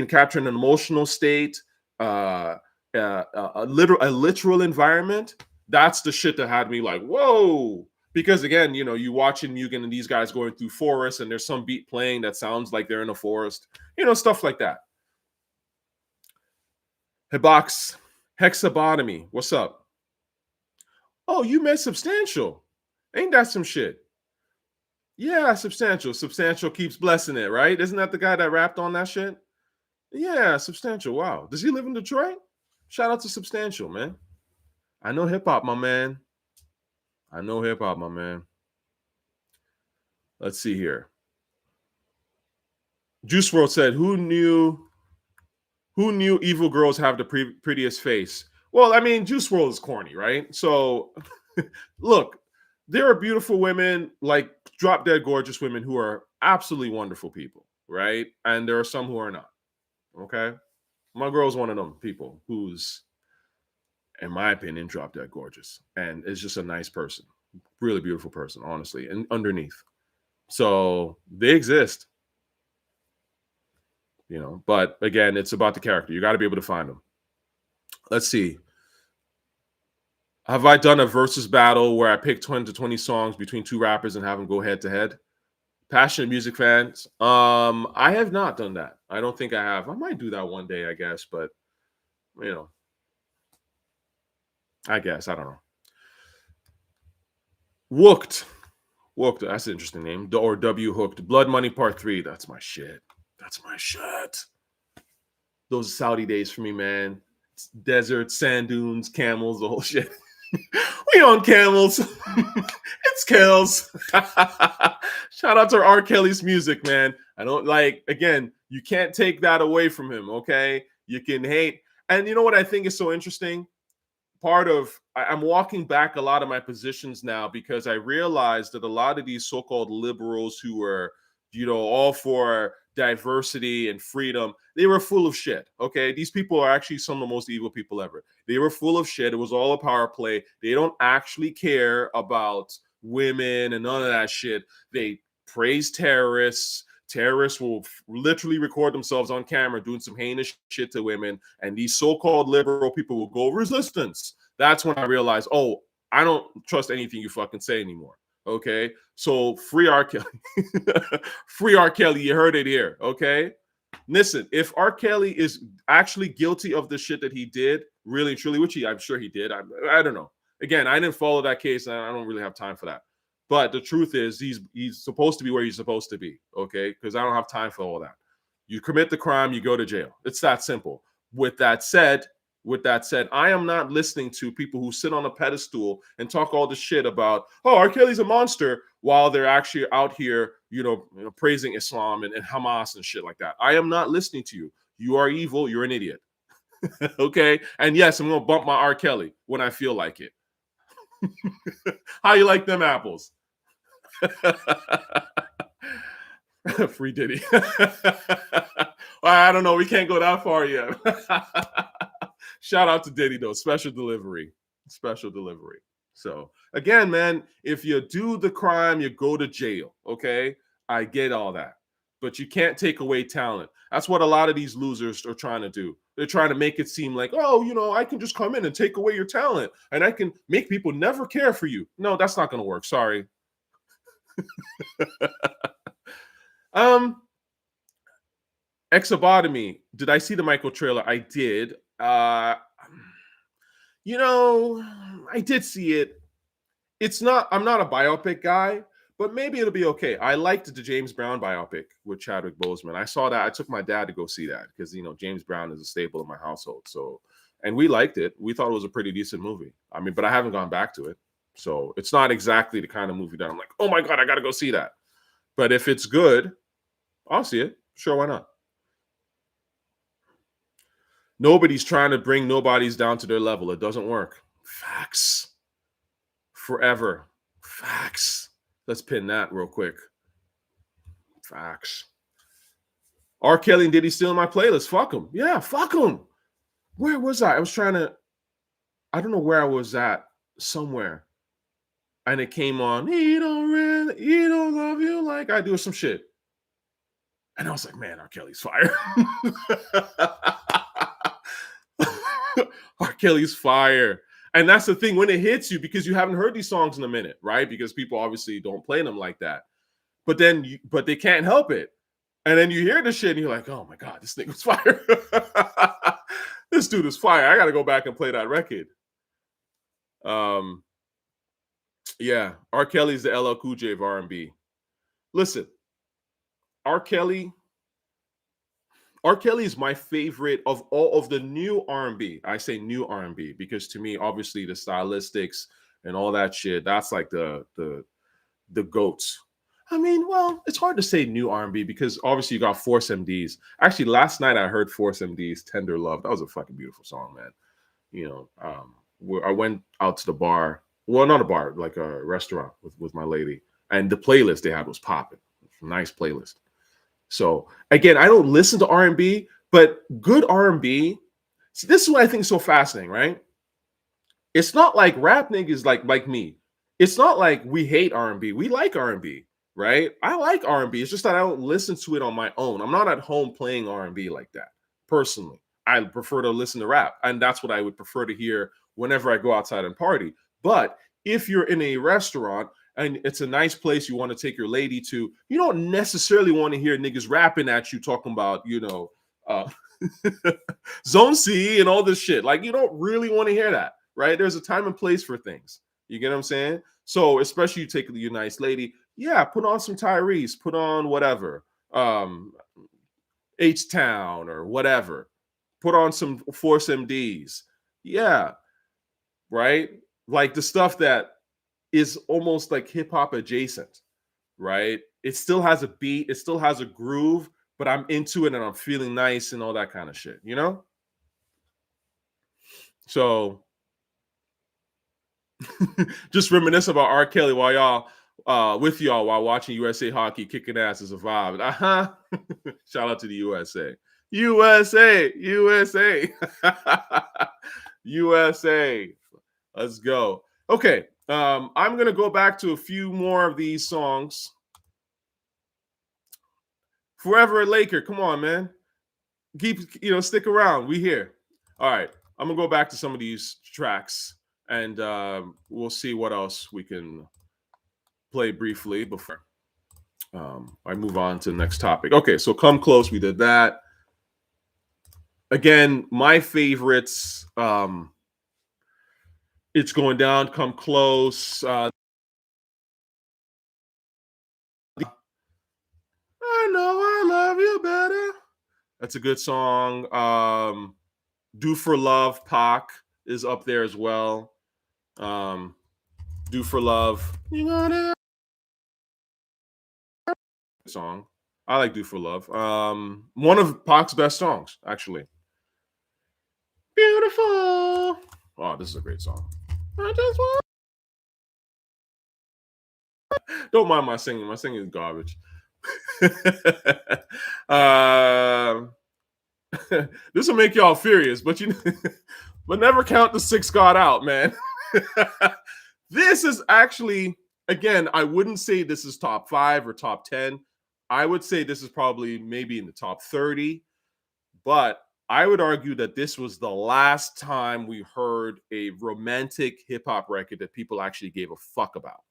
capture an emotional state. A literal environment. That's the shit that had me like, whoa. Because again, you watching Mugen and these guys going through forests, and there's some beat playing that sounds like they're in a forest, stuff like that. Hibox, Hexabotomy, what's up? Oh, you met Substantial. Ain't that some shit? Yeah, Substantial. Substantial keeps blessing it, right? Isn't that the guy that rapped on that shit? Yeah, Substantial. Wow. Does he live in Detroit? Shout out to Substantial, man. I know hip hop, my man. I know hip hop, my man. Let's see here. Juice WRLD said, "Who knew evil girls have the prettiest face?" Well, I mean, Juice WRLD is corny, right? So, look, there are beautiful women, like drop dead gorgeous women who are absolutely wonderful people, right? And there are some who are not. Okay, my girl's one of them people who's, in my opinion, drop dead gorgeous and is just a nice person, really beautiful person, honestly, and underneath. So they exist, but again, it's about the character. You got to be able to find them. Let's see. Have I done a versus battle where I pick 20 to 20 songs between two rappers and have them go head to head? Passionate music fans. I have not done that. I don't think I have. I might do that one day, I guess, but I guess. I don't know. Wooked. Wooked. That's an interesting name. Or W Hooked. Blood Money Part 3. That's my shit. That's my shit. Those Saudi days for me, man. It's desert, sand dunes, camels, the whole shit. We on camels. It's kills. Shout out to R. Kelly's music, man. I don't like, again, you can't take that away from him, okay? You can hate. And you know what I think is so interesting? I'm walking back a lot of my positions now because I realized that a lot of these so-called liberals who are, all for diversity and freedom, they were full of shit. Okay. These people are actually some of the most evil people ever. They were full of shit. It was all a power play. They don't actually care about women and none of that shit. They praise terrorists. Terrorists will literally record themselves on camera doing some heinous shit to women, and these so-called liberal people will go resistance. That's when I realized, oh, I don't trust anything you fucking say anymore. Okay, so free R. Kelly. Free R. Kelly. You heard it here. Okay, listen, if R. Kelly is actually guilty of the shit that he did, really and truly, which I'm sure he did. I don't know. Again, I didn't follow that case, and I don't really have time for that. But the truth is, he's supposed to be where he's supposed to be, okay? Because I don't have time for all that. You commit the crime, you go to jail. It's that simple. With that said, I am not listening to people who sit on a pedestal and talk all this shit about, oh, R. Kelly's a monster, while they're actually out here, praising Islam and Hamas and shit like that. I am not listening to you. You are evil. You're an idiot. Okay? And yes, I'm going to bump my R. Kelly when I feel like it. How you like them apples? Free Diddy. I don't know. We can't go that far yet. Shout out to Diddy, though. Special delivery. Special delivery. So, again, man, if you do the crime, you go to jail. Okay? I get all that. But you can't take away talent. That's what a lot of these losers are trying to do. They're trying to make it seem like, oh, I can just come in and take away your talent and I can make people never care for you. No, that's not going to work. Sorry. Exobotomy. Did I see the Michael trailer? I did. I did see it. I'm not a biopic guy, but maybe it'll be okay. I liked the James Brown biopic with Chadwick Boseman. I saw that. I took my dad to go see that because, James Brown is a staple in my household. So, and we liked it. We thought it was a pretty decent movie. I mean, but I haven't gone back to it. So it's not exactly the kind of movie that I'm like, oh my God, I got to go see that. But if it's good, I'll see it. Sure, why not? Nobody's trying to bring nobodies down to their level. It doesn't work. Facts. Forever. Facts. Let's pin that real quick. Facts. R. Kelly and Diddy still in my playlist. Fuck them. Yeah, fuck them. Where was I? I don't know where I was at. Somewhere. And it came on, he don't love you like I do, some shit. And I was like, man, R. Kelly's fire. R. Kelly's fire. And that's the thing, when it hits you, because you haven't heard these songs in a minute, right? Because people obviously don't play them like that. But they can't help it. And then you hear the shit and you're like, oh my God, this nigga's fire. This dude is fire. I got to go back and play that record. Yeah, R. Kelly's the LL Cool J of R&B. Listen, R. Kelly is my favorite of all of the new R&B. I say new R&B because to me, obviously, the stylistics and all that shit, that's like the goats. I mean, well, it's hard to say new R&B because obviously you got Force MDs. Actually, last night I heard Force MDs Tender Love. That was a fucking beautiful song, man. I went out to the bar. Well, not a bar, like a restaurant with my lady. And the playlist they had was popping. Nice playlist. So again, I don't listen to R&B, but good R&B. See, this is what I think is so fascinating, right? It's not like rap niggas like me. It's not like we hate R&B. We like R&B, right? I like R&B. It's just that I don't listen to it on my own. I'm not at home playing R&B like that. Personally, I prefer to listen to rap, and that's what I would prefer to hear whenever I go outside and party. But if you're in a restaurant and it's a nice place you want to take your lady to, you don't necessarily want to hear niggas rapping at you talking about, Zone C and all this shit. Like, you don't really want to hear that, right? There's a time and place for things. You get what I'm saying? So especially you take your nice lady, yeah, put on some Tyrese, put on whatever, H-Town or whatever, put on some Force MDs. Yeah, right? Like the stuff that is almost like hip hop adjacent, right? It still has a beat, it still has a groove, but I'm into it and I'm feeling nice and all that kind of shit, you know? So just reminisce about R. Kelly while with y'all while watching USA hockey kicking ass is a vibe. Uh-huh. Shout out to the USA. USA, USA. USA. Let's go. Okay. I'm gonna go back to a few more of these songs. Forever a Laker. Come on, man. Stick around. We here. All right. I'm gonna go back to some of these tracks and we'll see what else we can play briefly before I move on to the next topic. Okay, so Come Close, we did that. Again, my favorites, It's Going Down, Come Close. I Know I Love You Better. That's a good song. Do For Love, Pac is up there as well. Do For Love. You got it. Song. I like Do For Love. One of Pac's best songs, actually. Beautiful. Oh, this is a great song. I just want. Don't mind my singing. My singing is garbage. This will make y'all furious, but but never count the 6 God out, man. This is actually, again, I wouldn't say this is top 5 or top 10. I would say this is probably maybe in the top 30, but I would argue that this was the last time we heard a romantic hip hop record that people actually gave a fuck about.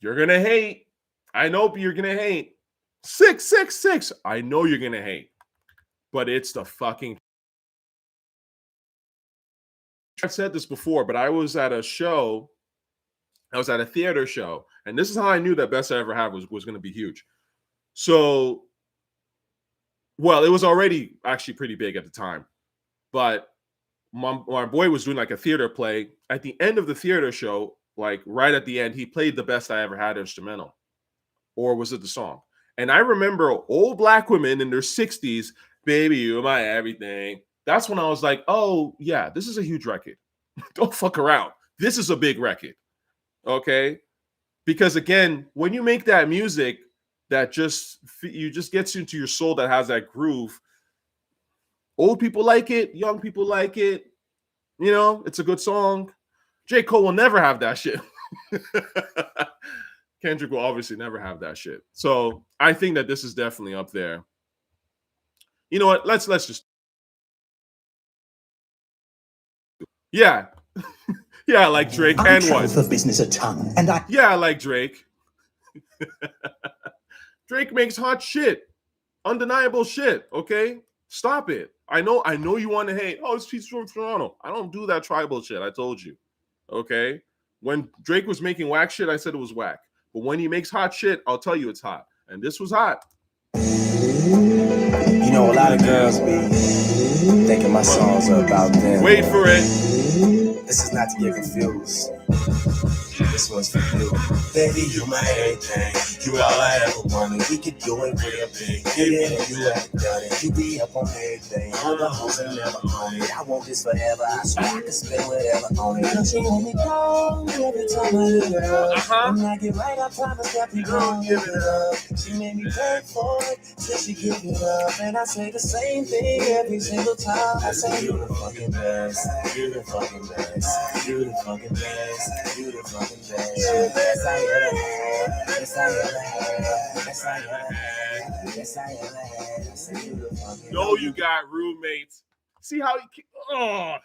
You're going to hate. I know you're going to hate. 666. I know you're going to hate. But it's the fucking. I've said this before, but I was at a show. I was at a theater show. And this is how I knew that Best I Ever Had was going to be huge. So, well, it was already actually pretty big at the time. But my boy was doing like a theater play. At the end of the theater show, like right at the end, he played the Best I Ever Had instrumental. Or was it the song? And I remember old black women in their 60s, baby, you're my everything. That's when I was like, oh, yeah, this is a huge record. Don't fuck around. This is a big record. Okay? Because again, when you make that music that just gets into your soul, that has that groove, old people like it, young people like it. You know, it's a good song. J. Cole will never have that shit. Kendrick will obviously never have that shit. So I think that this is definitely up there. You know what? Let's just. Yeah. Yeah, I like Drake. And what? For business a ton, and yeah, I like Drake. Drake makes hot shit. Undeniable shit. Okay? Stop it. I know you want to hate. Oh, he's from Toronto. I don't do that tribal shit. I told you. Okay? When Drake was making whack shit, I said it was whack. But when he makes hot shit, I'll tell you it's hot. And this was hot. You know, a lot of girls be thinking my songs are about them. Wait for it. This is not to get confused. This one's for you. Baby, you my everything. You all I ever wanted. We could do it real big. Yeah, you haven't done it. You be up on everything. All the hoes and never on it. I want this forever. I swear I can spend whatever on it. Don't you want me down every time I hit her up? When I get right, I promise that we gon' give it up. She made me beg for it till she give it up. And I say the same thing every single time. I say, you the fucking best. You the fucking best. You the fucking best. You the fucking best. Yes, I ever had. Yes, I ever had. Yes, I ever had. Yes, I ever had. I say, you the fucking. No, you got roommates. See how he. Oh.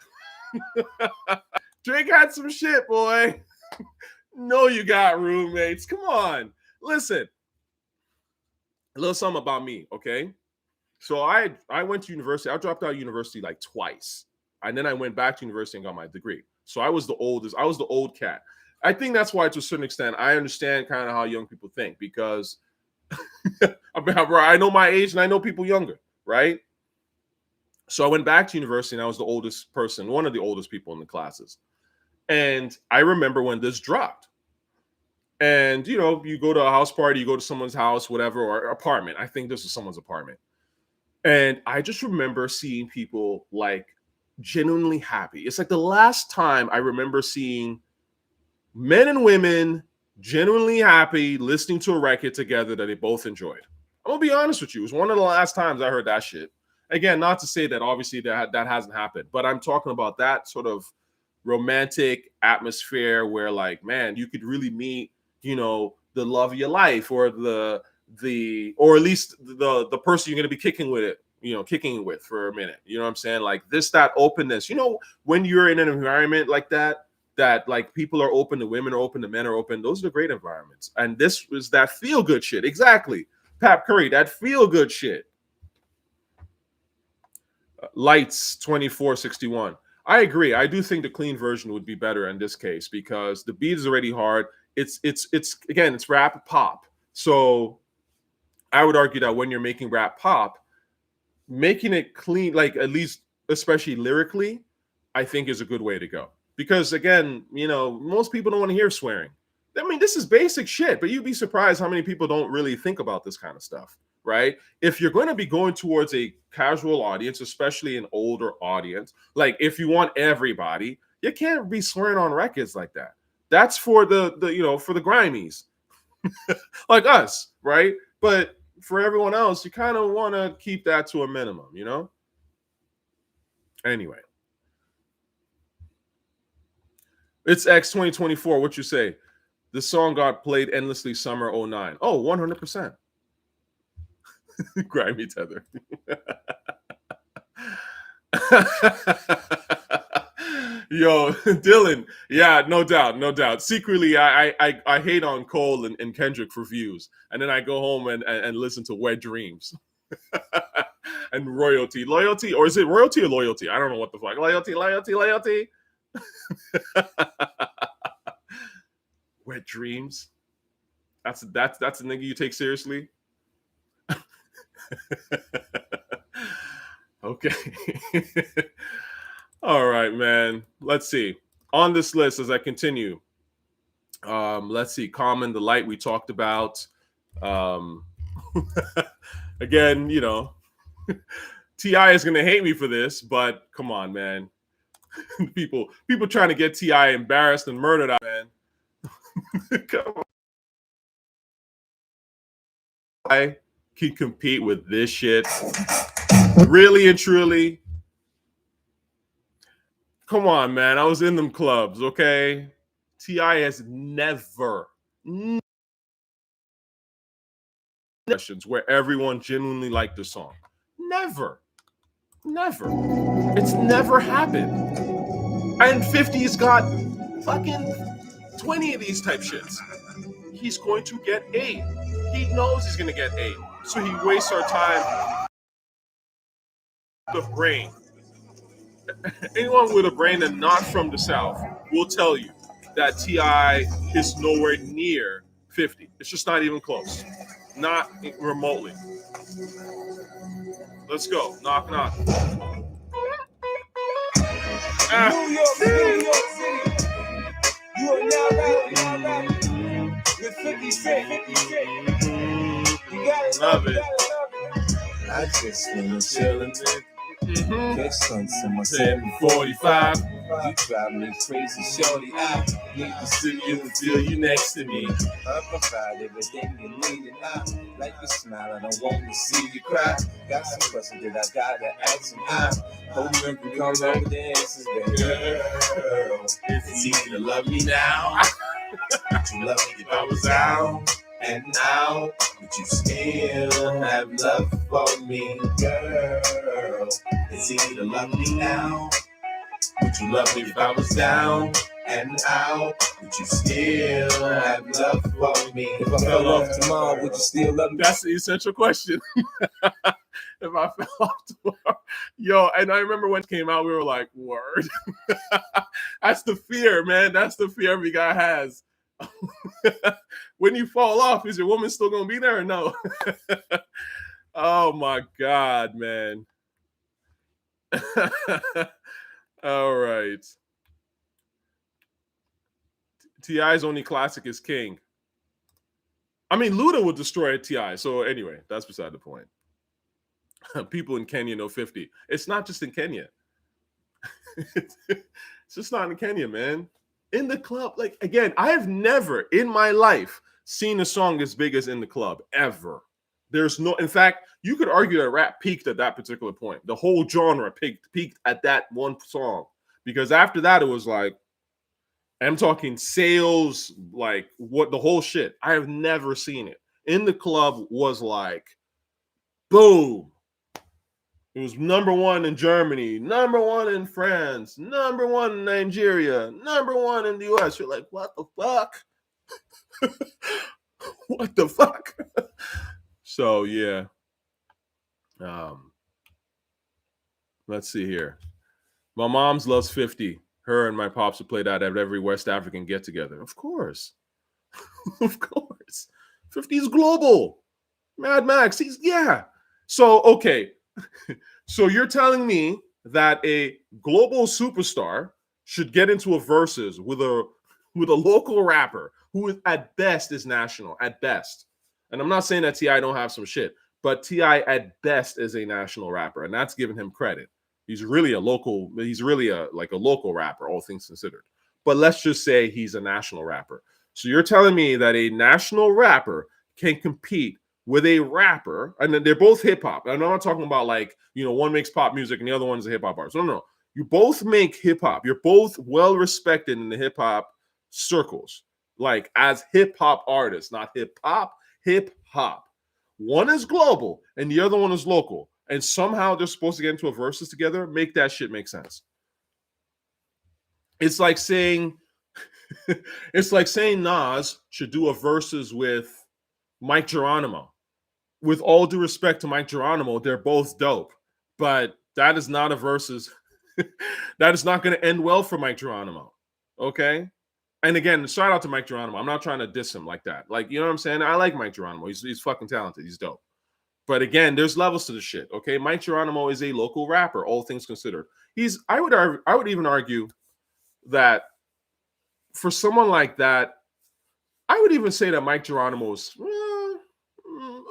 Drake had some shit, boy. No, you got roommates. Come on. Listen. A little something about me, okay? So I went to university. I dropped out of university like twice. And then I went back to university and got my degree. So I was the oldest. I was the old cat. I think that's why, to a certain extent, I understand kind of how young people think, because I know my age and I know people younger, right? So I went back to university and I was the oldest person, one of the oldest people in the classes. And I remember when this dropped. And, you know, you go to a house party, you go to someone's house, whatever, or apartment. I think this was someone's apartment. And I just remember seeing people like genuinely happy. It's like the last time I remember seeing men and women genuinely happy listening to a record together that they both enjoyed. I'm gonna be honest with you. It was one of the last times I heard that shit. Again, not to say that obviously that hasn't happened, but I'm talking about that sort of romantic atmosphere where, like, man, you could really meet, you know, the love of your life, or or at least the person you're gonna be kicking it with for a minute. You know what I'm saying? Like that openness. You know, when you're in an environment like that like people are open, the women are open, the men are open. Those are the great environments. And this was that feel good shit. Exactly. Pap Curry, that feel good shit. Lights 2461. I agree. I do think the clean version would be better in this case because the beat is already hard. It's again, it's rap pop. So I would argue that when you're making rap pop, making it clean, like at least especially lyrically, I think is a good way to go. Because again, you know, most people don't want to hear swearing. I mean, this is basic shit, but you'd be surprised how many people don't really think about this kind of stuff, right? If you're going to be going towards a casual audience, especially an older audience, like if you want everybody, you can't be swearing on records like that. That's for the you know, for the grimies like us, right? But for everyone else, you kind of want to keep that to a minimum, you know? Anyway. It's X 2024. What you say? The song got played endlessly summer 09. Oh, 100%. Grimy tether. Yo, Dylan. Yeah, no doubt. Secretly, I hate on Cole and Kendrick for views. And then I go home and listen to Wet Dreams. And Royalty. Loyalty? Or is it royalty or loyalty? I don't know what the fuck. Loyalty. Wet Dreams. That's a nigga you take seriously. Okay. All right, man. Let's see. On this list as I continue. Let's see. Common, the Light we talked about. Again, you know, T.I. is gonna hate me for this, but come on, man. people trying to get T.I. embarrassed and murdered out, man. Come on. I can compete with this shit. Really and truly. Come on, man. I was in them clubs, okay? T.I. has never sessions where everyone genuinely liked the song. Never. It's never happened. And 50's got fucking 20 of these type shits. He's going to get 8. He knows he's going to get 8. So he wastes our time. The brain. Anyone with a brain and not from the South will tell you that T.I. is nowhere near 50. It's just not even close. Not remotely. Let's go. Knock. New York City. You are now rapping with 50 Cent. You gotta love it. I just wanna chillin'. Catch stunts in my 745. You drive me crazy, shorty. I need to see you and feel you next to me. I provide everything you need, and I like your smile. I don't want to see you cry. Got some questions that I gotta ask, and I hope you can come up with the answers, baby. Girl, it's easy to love me now. Would you love me if I was out and out? Would you still have love for me, girl? It's easy to love me now. Would you love me if I was down and out? Would you still have love for me? If I fell off tomorrow, would you still love me? That's the essential question. if I fell off tomorrow. Yo, and I remember when it came out, we were like, word. That's the fear, man. That's the fear every guy has. When you fall off, is your woman still gonna be there or no? Oh my God, man. All right. T.I.'s only classic is King. I mean, Luda would destroy T.I. So anyway, that's beside the point. People in Kenya know 50. It's not just in Kenya. It's just not in Kenya, man. In the club, like, again, I have never in my life seen a song as big as In the Club, ever. There's no, in fact, you could argue that rap peaked at that particular point. The whole genre peaked at that one song. Because after that, it was like, I'm talking sales, like what the whole shit. I have never seen it. In the Club was like, boom. It was #1 in Germany, #1 in France, #1 in Nigeria, #1 in the US. You're like, what the fuck? What the fuck? So yeah. Let's see here. My mom's loves 50. Her and my pops would play that at every West African get together. Of course. Of course. 50 is global. Mad Max, yeah. So, okay. So you're telling me that a global superstar should get into a versus with a local rapper who at best is national, at best. And I'm not saying that T.I. don't have some shit, but T.I. at best is a national rapper, and that's giving him credit. He's really a local rapper, all things considered. But let's just say he's a national rapper. So you're telling me that a national rapper can compete with a rapper, and then they're both hip hop. I'm not talking about like, one makes pop music and the other one's a hip hop artist. No. You both make hip hop. You're both well respected in the hip hop circles, like as hip hop artists, not hip hop, hip hop. One is global and the other one is local. And somehow they're supposed to get into a versus together. Make that shit make sense. It's like saying, Nas should do a versus with Mike Geronimo. With all due respect to Mike Geronimo, they're both dope. But that is not a versus. That is not going to end well for Mike Geronimo. Okay? And again, shout out to Mike Geronimo. I'm not trying to diss him like that. Like, you know what I'm saying? I like Mike Geronimo. He's fucking talented. He's dope. But again, there's levels to the shit. Okay? Mike Geronimo is a local rapper, all things considered. I would even argue that for someone like that, I would even say that Mike Geronimo's,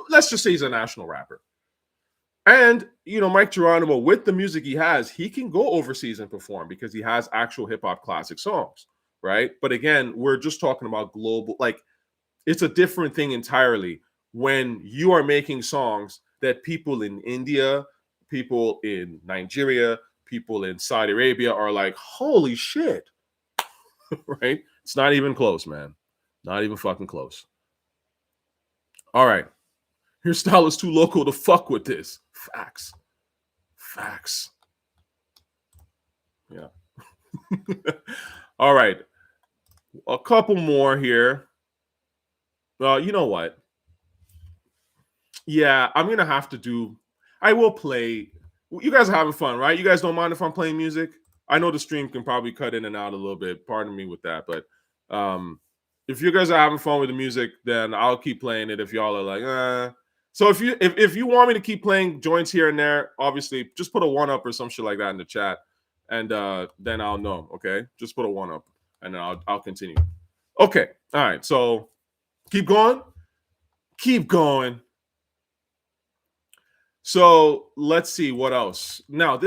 let's just say he's a national rapper. And, Mike Geronimo, with the music he has, he can go overseas and perform because he has actual hip hop classic songs, right? But again, we're just talking about global, like, it's a different thing entirely when you are making songs that people in India, people in Nigeria, people in Saudi Arabia are like, holy shit, right? It's not even close, man. Not even fucking close. All right. Your style is too local to fuck with this. Facts. Yeah. All right. A couple more here. You know what? Yeah, I'm going to have to do... I will play... You guys are having fun, right? You guys don't mind if I'm playing music? I know the stream can probably cut in and out a little bit. Pardon me with that. But if you guys are having fun with the music, then I'll keep playing it if y'all are like, So if you want me to keep playing joints here and there, obviously just put a 1-up or some shit like that in the chat, and then I'll know. Okay, just put a 1-up, and then I'll continue. Okay, all right. So keep going. So let's see what else. Now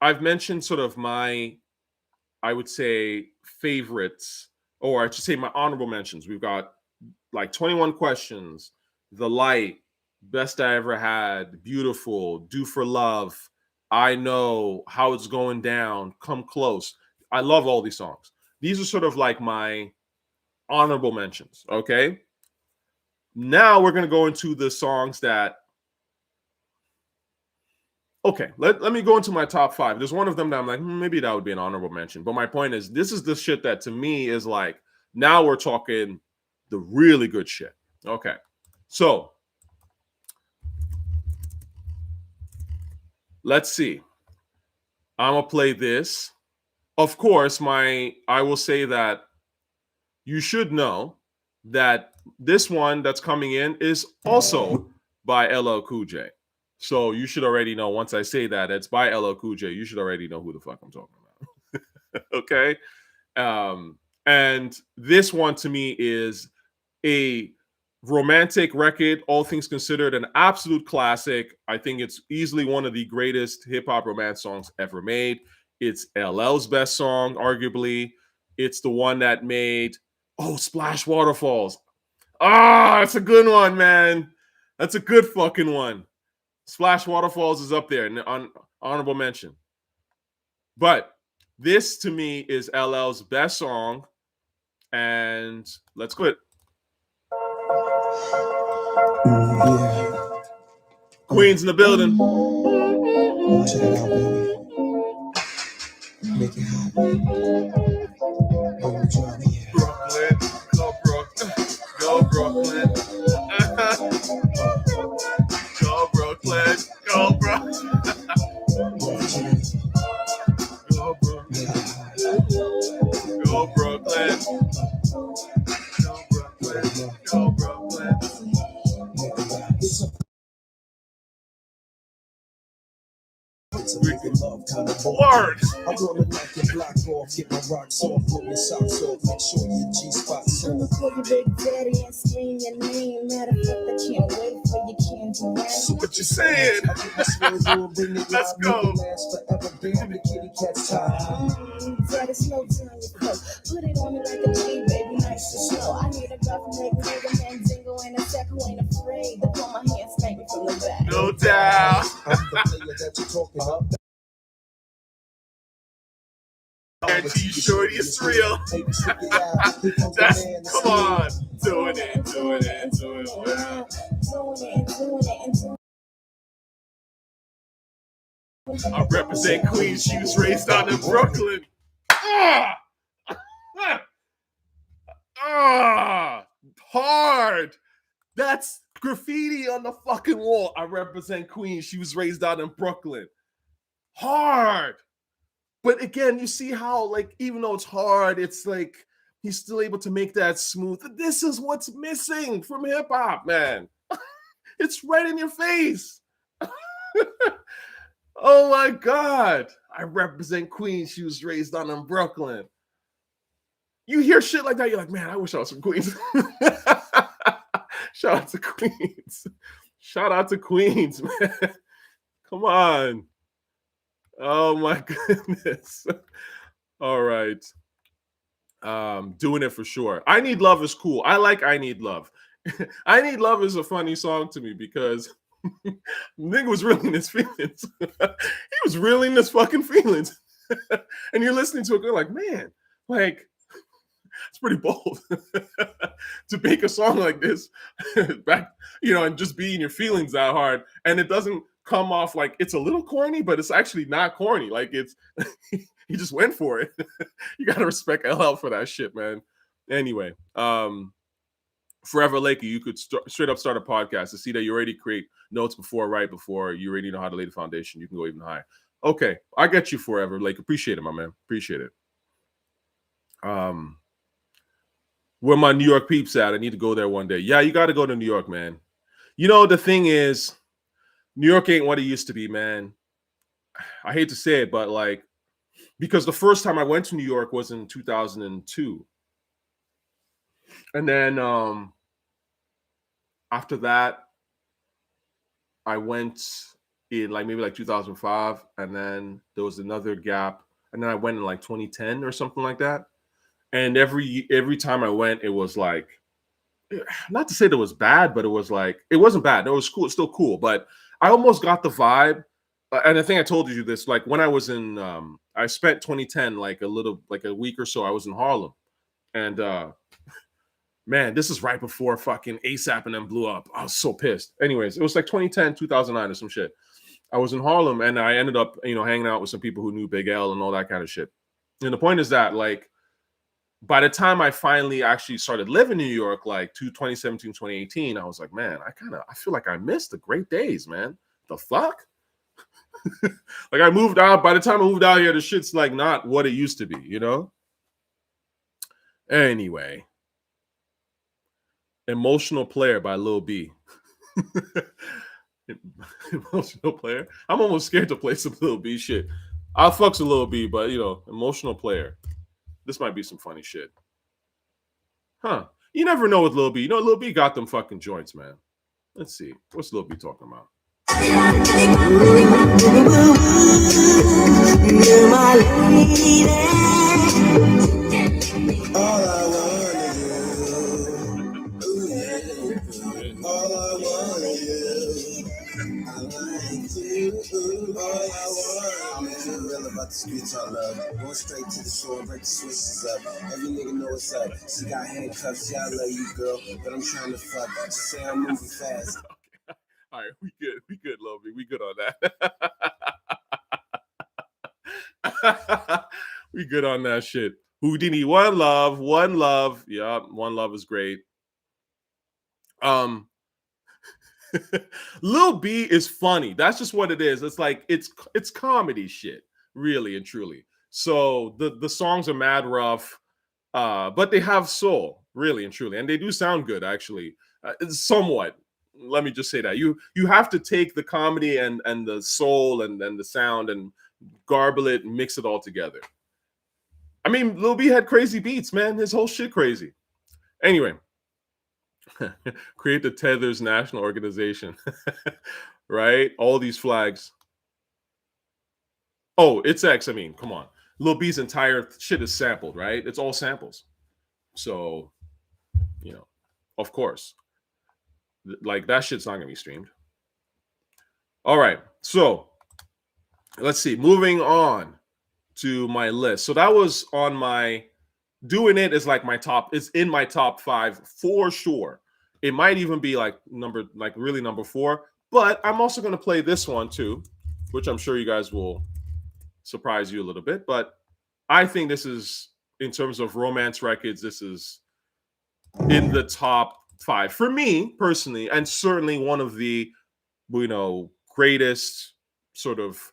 I've mentioned sort of my, I would say, favorites, or I should say my honorable mentions. We've got like 21 Questions, The Light, Best I Ever Had, Beautiful, Do for Love, I Know, How It's Going Down, Come Close. I love all these songs. These are sort of like my honorable mentions, okay? Now we're going to go into the songs that... Okay, let me go into my top 5. There's one of them that I'm like, maybe that would be an honorable mention. But my point is, this is the shit that to me is like, now we're talking the really good shit. Okay, so Let's see. I'm gonna play this. Of course, I will say that you should know that this one that's coming in is also by LL Cool J. So you should already know, once I say that it's by LL Cool J, you should already know who the fuck I'm talking about. Okay. And this one to me is a romantic record, all things considered, an absolute classic. I think it's easily one of the greatest hip hop romance songs ever made. It's LL's best song, arguably. It's the one that made Splash Waterfalls. That's a good one, man. That's a good fucking one. Splash Waterfalls is up there, on honorable mention. But this to me is LL's best song, and let's quit. Yeah. Queens in the building. Check it out, baby. Make it hot. Bring the drama, yeah. Brooklyn, go Brooklyn, go Brooklyn. Go Brooklyn, go Brooklyn. Go Brooklyn, go Brooklyn. Go Brooklyn, go Brooklyn. Word. I roll it like your block off, get my rocks off, pull your socks off, make sure your G-spots I'ma call you Big Daddy and scream your name. Matter of fact, I can't wait for your candy rain. So what you saying? Let's go. The kitty cat's time. Daddy, slow down your flow. Put it on me like a G, baby, nice and slow. I need a rough neck nigga, Mandingo, and a sack who ain't afraid to pull my hands, spank me from the back. No doubt. I'm the player that you're talking about. Guarantee you, shorty, it's real. Come on. Doing it well. I represent Queens. She was raised out in Brooklyn. Hard. That's graffiti on the fucking wall. I represent Queens. She was raised out in Brooklyn. Hard. But again, you see how, like, even though it's hard, it's like he's still able to make that smooth. This is what's missing from hip hop, man. It's right in your face. Oh my God. I represent Queens. She was raised on in Brooklyn. You hear shit like that, you're like, man, I wish I was from Queens. Shout out to Queens. Shout out to Queens, man. Come on. Oh my goodness. All right. Doing it for sure. I Need Love is cool. I like I Need Love. I Need Love is a funny song to me because nigga was reeling his feelings. He was reeling his fucking feelings. And you're listening to it, you're like, man, like, it's pretty bold to make a song like this back, and just be in your feelings that hard. And it doesn't come off like it's a little corny, but it's actually not corny. Like, it's he just went for it. You gotta respect LL for that shit, man. Anyway, Forever Lakey, you could straight up start a podcast to see that you already create notes right before you already know how to lay the foundation. You can go even higher. Okay, I get you, Forever Lake. Appreciate it, my man. Appreciate it. Where my New York peeps at? I need to go there one day. Yeah, you got to go to New York, man. The thing is, New York ain't what it used to be, man. I hate to say it, but like, because the first time I went to New York was in 2002. And then after that, I went in maybe 2005. And then there was another gap. And then I went in 2010 or something like that. And every time I went, it was like, not to say that it was bad, but it was like, it wasn't bad. No, it was cool. It's still cool. But I almost got the vibe. And I think I told you this, like when I was in, I spent 2010, a week or so, I was in Harlem. And man, this is right before fucking ASAP and them blew up. I was so pissed. Anyways, it was like 2010, 2009 or some shit. I was in Harlem and I ended up, hanging out with some people who knew Big L and all that kind of shit. And the point is that, like, by the time I finally actually started living in New York, 2017, 2018, I was like, man, I feel like I missed the great days, man. The fuck? Like I moved out. By the time I moved out here, the shit's like not what it used to be, you know? Anyway. Emotional Player by Lil B. Emotional Player. I'm almost scared to play some Lil B shit. I'll fucks with Lil B, but you know, Emotional Player. This might be some funny shit. Huh. You never know with Lil B. You know, Lil B got them fucking joints, man. Let's see. What's Lil B talking about? You're my lady. All I wanna do, all I wanna do, I like you. All I wanna do, real about the streets I love. Going straight to the shore, break the switches up. Every nigga know what's up. She got handcuffs, yeah, I love you, girl, but I'm trying to fuck. She say I'm moving fast. All right, we good. We good, Lil B. We good on that. We good on that shit. Houdini, One Love, One Love. Yeah, One Love is great. Lil B is funny. That's just what it is. It's like it's comedy shit, really and truly. So the songs are mad rough, but they have soul, really and truly, and they do sound good actually, somewhat. Let me just say that you have to take the comedy and the soul and the sound and garble it and mix it all together. I mean, Lil B had crazy beats, man. His whole shit crazy. Anyway, create the Tethers National Organization, right? All these flags. Oh, it's X. I mean, come on. Lil B's entire shit is sampled, right? It's all samples. So, you know, of course. Like that shit's not gonna be streamed. All right, so let's see. Moving on to my list. So that was on my Doing It is like my top. It's in my top 5 for sure. It might even be like really number 4. But I'm also gonna play this one too, which I'm sure you guys will surprise you a little bit. But I think this is, in terms of romance records, this is in the top 5 for me personally, and certainly one of the, you know, greatest sort of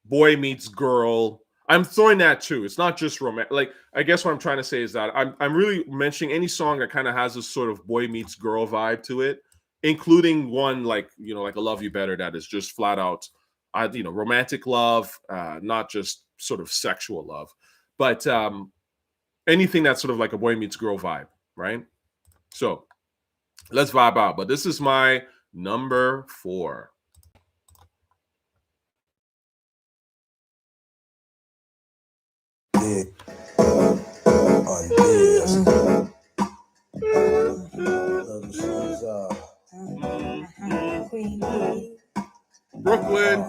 boy meets girl. I'm throwing that too. It's not just romantic. Like, I guess what I'm trying to say is that I'm really mentioning any song that kind of has this sort of boy meets girl vibe to it, including one like, you know, like a Love You Better that is just flat out, you know, romantic love, not just sort of sexual love, but anything that's sort of like a boy meets girl vibe, right? So let's vibe out. But this is my number 4. Yeah. On this. Brooklyn.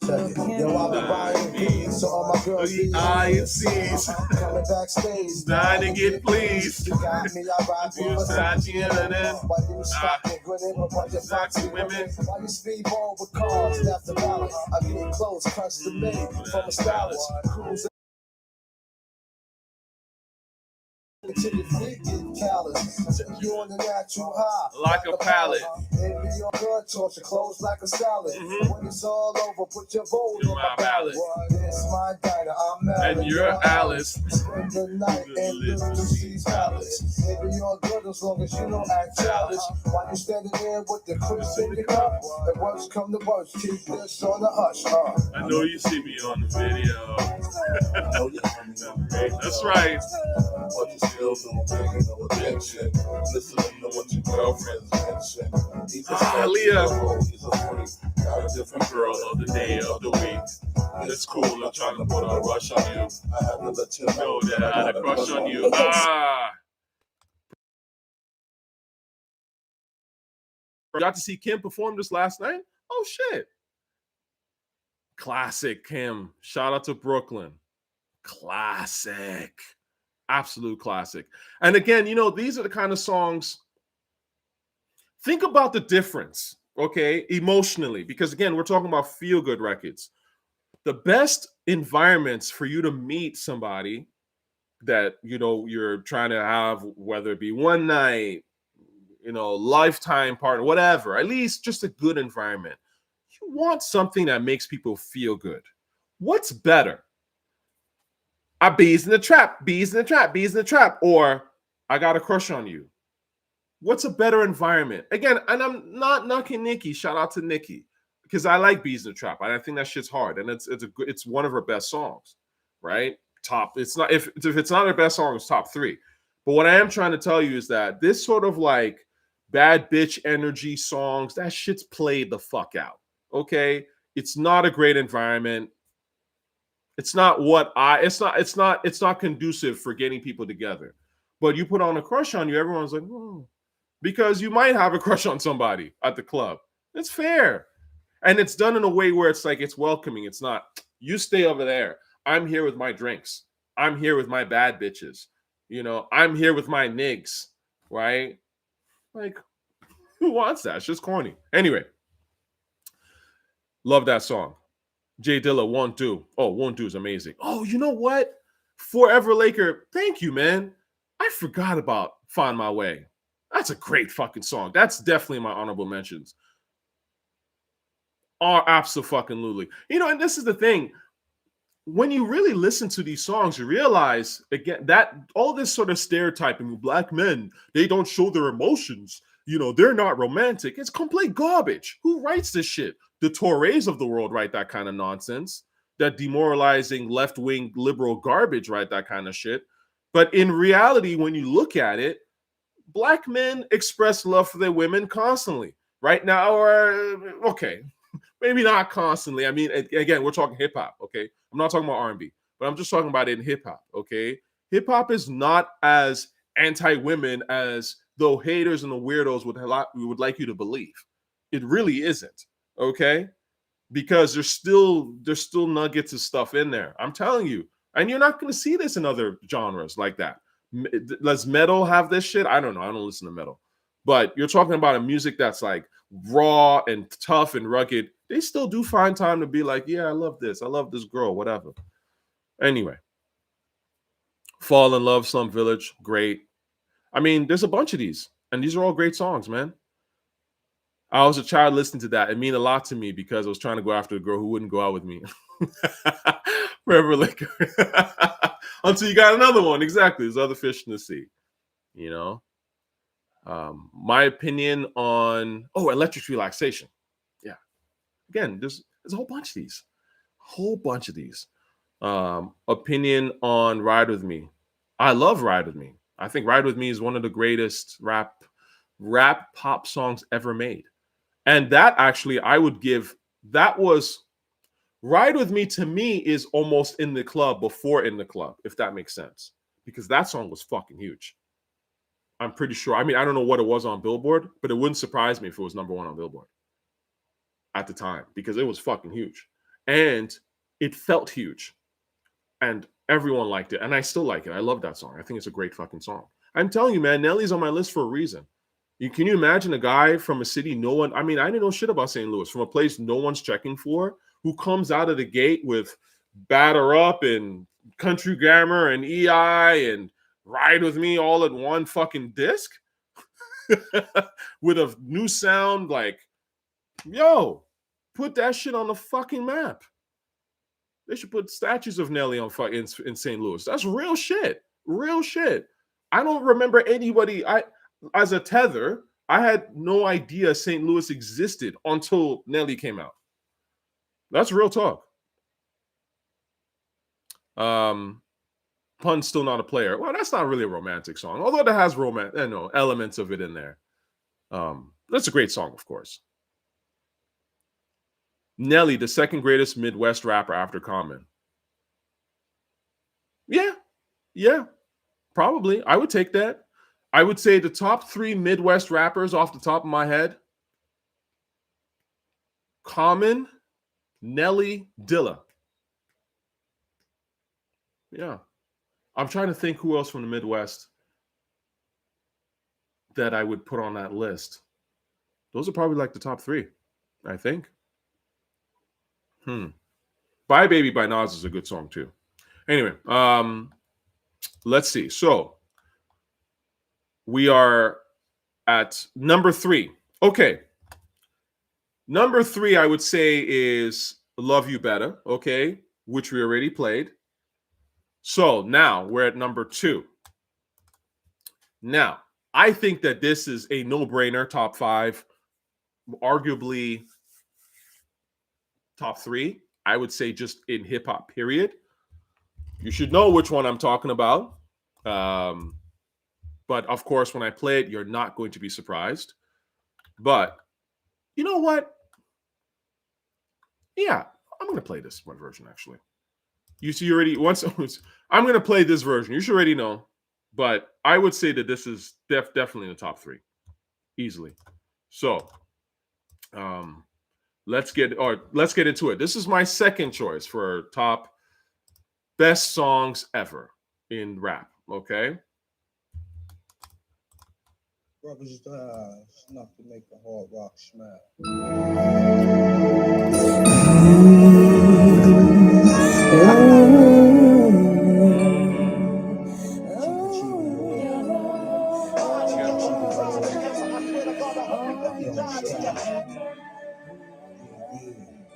Check it. Yo, I've been buying beats, so all my girls be INCs. coming backstage, Dying to get pleased. You got me, I ride for Versace and then While you stocking, grinning, a bunch of foxy women. While you speedball with cars, that's the balance. I get close, custom made from a stylist. Cruise to your feet, get callous. Take you on the natural high, like a pallet. And be on good, toss your clothes like a salad. When it's all over, put your vote In on my my ballot. ballot. It's my diner, I'm mad. And you're Alice. Spend the night in Lil Cease palace. Maybe you're good as long as you don't act childish. While you standing there with the crisp in your cup, the worst come to worst, keep this on the hush. I know you see me on the video. That's right. But you still don't pay no attention. Listening to what your girlfriends mention. He's a Leah. He's a freak. Got a different girl Girl of the day of the week. It's cool. I'm trying to put a rush on you. I have to let you Know that I had a crush on you. Got to see Kim perform this last night? Oh shit. Classic Kim. Shout out to Brooklyn. Classic. Absolute classic. And again, you know, these are the kind of songs. Think about the difference, okay, emotionally, because again, we're talking about feel-good records. The best environments for you to meet somebody that, you know, you're trying to have, whether it be one night, you know, lifetime partner, whatever, at least just a good environment. you want something that makes people feel good, what's better? I bees in the trap, bees in the trap, bees in the trap, or I got a crush on you. What's a better environment? Again, and I'm not knocking Nicki. Shout out to Nicki because I like bees in the trap, and I think that shit's hard, and it's one of her best songs, right? Top. It's not if it's not her best song, it's top 3. But what I am trying to tell you is that this sort of like bad bitch energy songs, that shit's played the fuck out. Okay, it's not a great environment. It's not it's not conducive for getting people together. But you put on a crush on you, everyone's like, oh, because you might have a crush on somebody at the club. It's fair. And it's done in a way where it's like it's welcoming. It's not, you stay over there. I'm here with my drinks. I'm here with my bad bitches. You know, I'm here with my niggas, right? Like, who wants that? It's just corny. Anyway, love that song. Jay Dilla, Won't Do. Oh, Won't Do is amazing. Oh, you know what? Forever Laker, thank you, man. I forgot about Find My Way. That's a great fucking song. That's definitely my honorable mentions. Oh, absolutely. You know, and this is the thing. When you really listen to these songs, you realize, again, that all this sort of stereotyping, black men, they don't show their emotions. You know, they're not romantic. It's complete garbage. Who writes this shit? The Torres of the world write that kind of nonsense. That demoralizing left-wing liberal garbage write that kind of shit. But in reality, when you look at it, black men express love for their women constantly. Right now, or okay, maybe not constantly. I mean, again, we're talking hip hop, okay? I'm not talking about R&B, but I'm just talking about it in hip hop, okay? Hip hop is not as anti-women as though haters and the weirdos would like you to believe. It really isn't, okay? Because there's still nuggets of stuff in there. I'm telling you, and you're not going to see this in other genres like that. Does metal have this shit? I don't know. I don't listen to metal, but you're talking about a music that's like raw and tough and rugged. They still do find time to be like, yeah, I love this. I love this girl, whatever. Anyway, Fall in Love, Slum Village, great. I mean, there's a bunch of these, and these are all great songs, man. I was a child listening to that. It mean a lot to me because I was trying to go after a girl who wouldn't go out with me. Forever Laker. Until you got another one. Exactly. There's other fish in the sea. You know? My opinion on Electric Relaxation. Yeah. Again, there's a whole bunch of these. Opinion on Ride With Me. I love Ride With Me. I think Ride With Me is one of the greatest rap pop songs ever made. And that actually, I would give, that was, Ride With Me to me is almost In the Club before In the Club, if that makes sense. Because that song was fucking huge. I'm pretty sure. I mean, I don't know what it was on Billboard, but it wouldn't surprise me if it was number 1 on Billboard at the time, because it was fucking huge. And it felt huge. And everyone liked it. And I still like it. I love that song. I think it's a great fucking song. I'm telling you, man, Nelly's on my list for a reason. Can you imagine a guy from a city I didn't know shit about St. Louis, from a place no one's checking for, who comes out of the gate with Batter Up and Country Grammar and EI and Ride With Me all in one fucking disc with a new sound? Like, yo, put that shit on the fucking map. They should put statues of Nelly on in St. Louis. That's real shit. Real shit. I don't remember anybody. As a tether, I had no idea St. Louis existed until Nelly came out. That's real talk. Pun's Still Not a Player. Well, that's not really a romantic song, although it has elements of it in there. That's a great song, of course. Nelly, the second greatest Midwest rapper after Common. Yeah, probably. I would take that. I would say the top 3 Midwest rappers off the top of my head: Common, Nelly, Dilla. Yeah. I'm trying to think who else from the Midwest that I would put on that list. Those are probably like the top 3, I think. Bye Baby by Nas is a good song too. Anyway, let's see. So we are at number 3. Okay. Number 3, I would say, is Luv U Better, okay, which we already played. So now we're at number 2. Now, I think that this is a no-brainer, top 5, arguably top 3. I would say just in hip hop, period. You should know which one I'm talking about. But of course, when I play it, you're not going to be surprised. But you know what? Yeah, I'm going to play this one version, actually. You see already, once I'm going to play this version. You should already know. But I would say that this is definitely in the top 3. Easily. So, let's get into it. This is my second choice for top best songs ever in rap. Okay. Brothers enough to make the hard rock smile.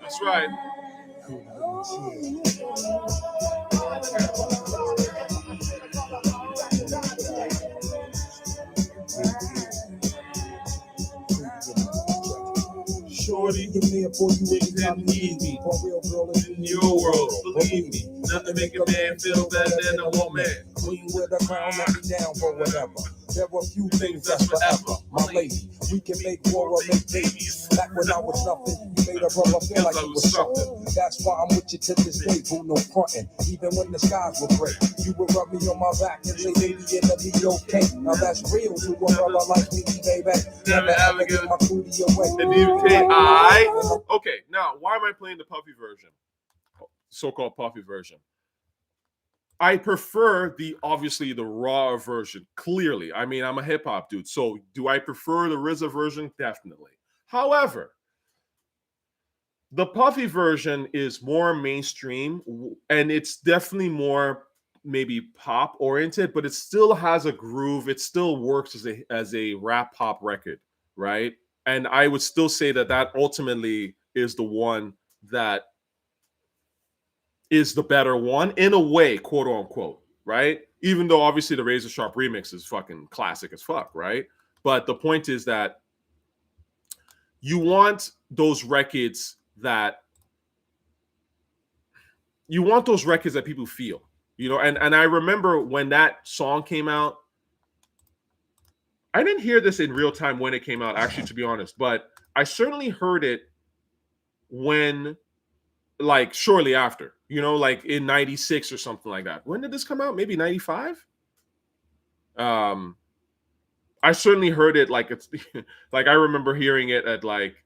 That's right. Shorty, give me a boy, you anytime you need me. For real, girl, it's In your world, believe me, nothing make a man feel better than a woman. Queen with a crown, let me down for whatever. There were few things that's forever. My lady, we can make war or make babies. Back when I was nothing, you made a brother feel like he was something. That's why I'm with you to this day, boo, no frontin'. Even when the skies were gray, you would rub me on my back and say, baby, it'll be okay. Now that's real to a brother like me, baby. Never ever give my cootie away. Okay, now why am I playing the Puffy version? So-called Puffy version. I prefer obviously the raw version, clearly. I mean, I'm a hip-hop dude, so do I prefer the RZA version? Definitely. However, the Puffy version is more mainstream, and it's definitely more maybe pop-oriented, but it still has a groove. It still works as a rap pop record, right? And I would still say that ultimately is the one that is the better one in a way, quote unquote, right? Even though obviously the Razor Sharp remix is fucking classic as fuck, right? But the point is that you want those records that people feel, you know. And I remember when that song came out, I didn't hear this in real time when it came out, actually, to be honest, but I certainly heard it when, like, shortly after, you know, like in 96 or something like that. When did this come out? Maybe 95? I certainly heard it, like, it's like I remember hearing it at like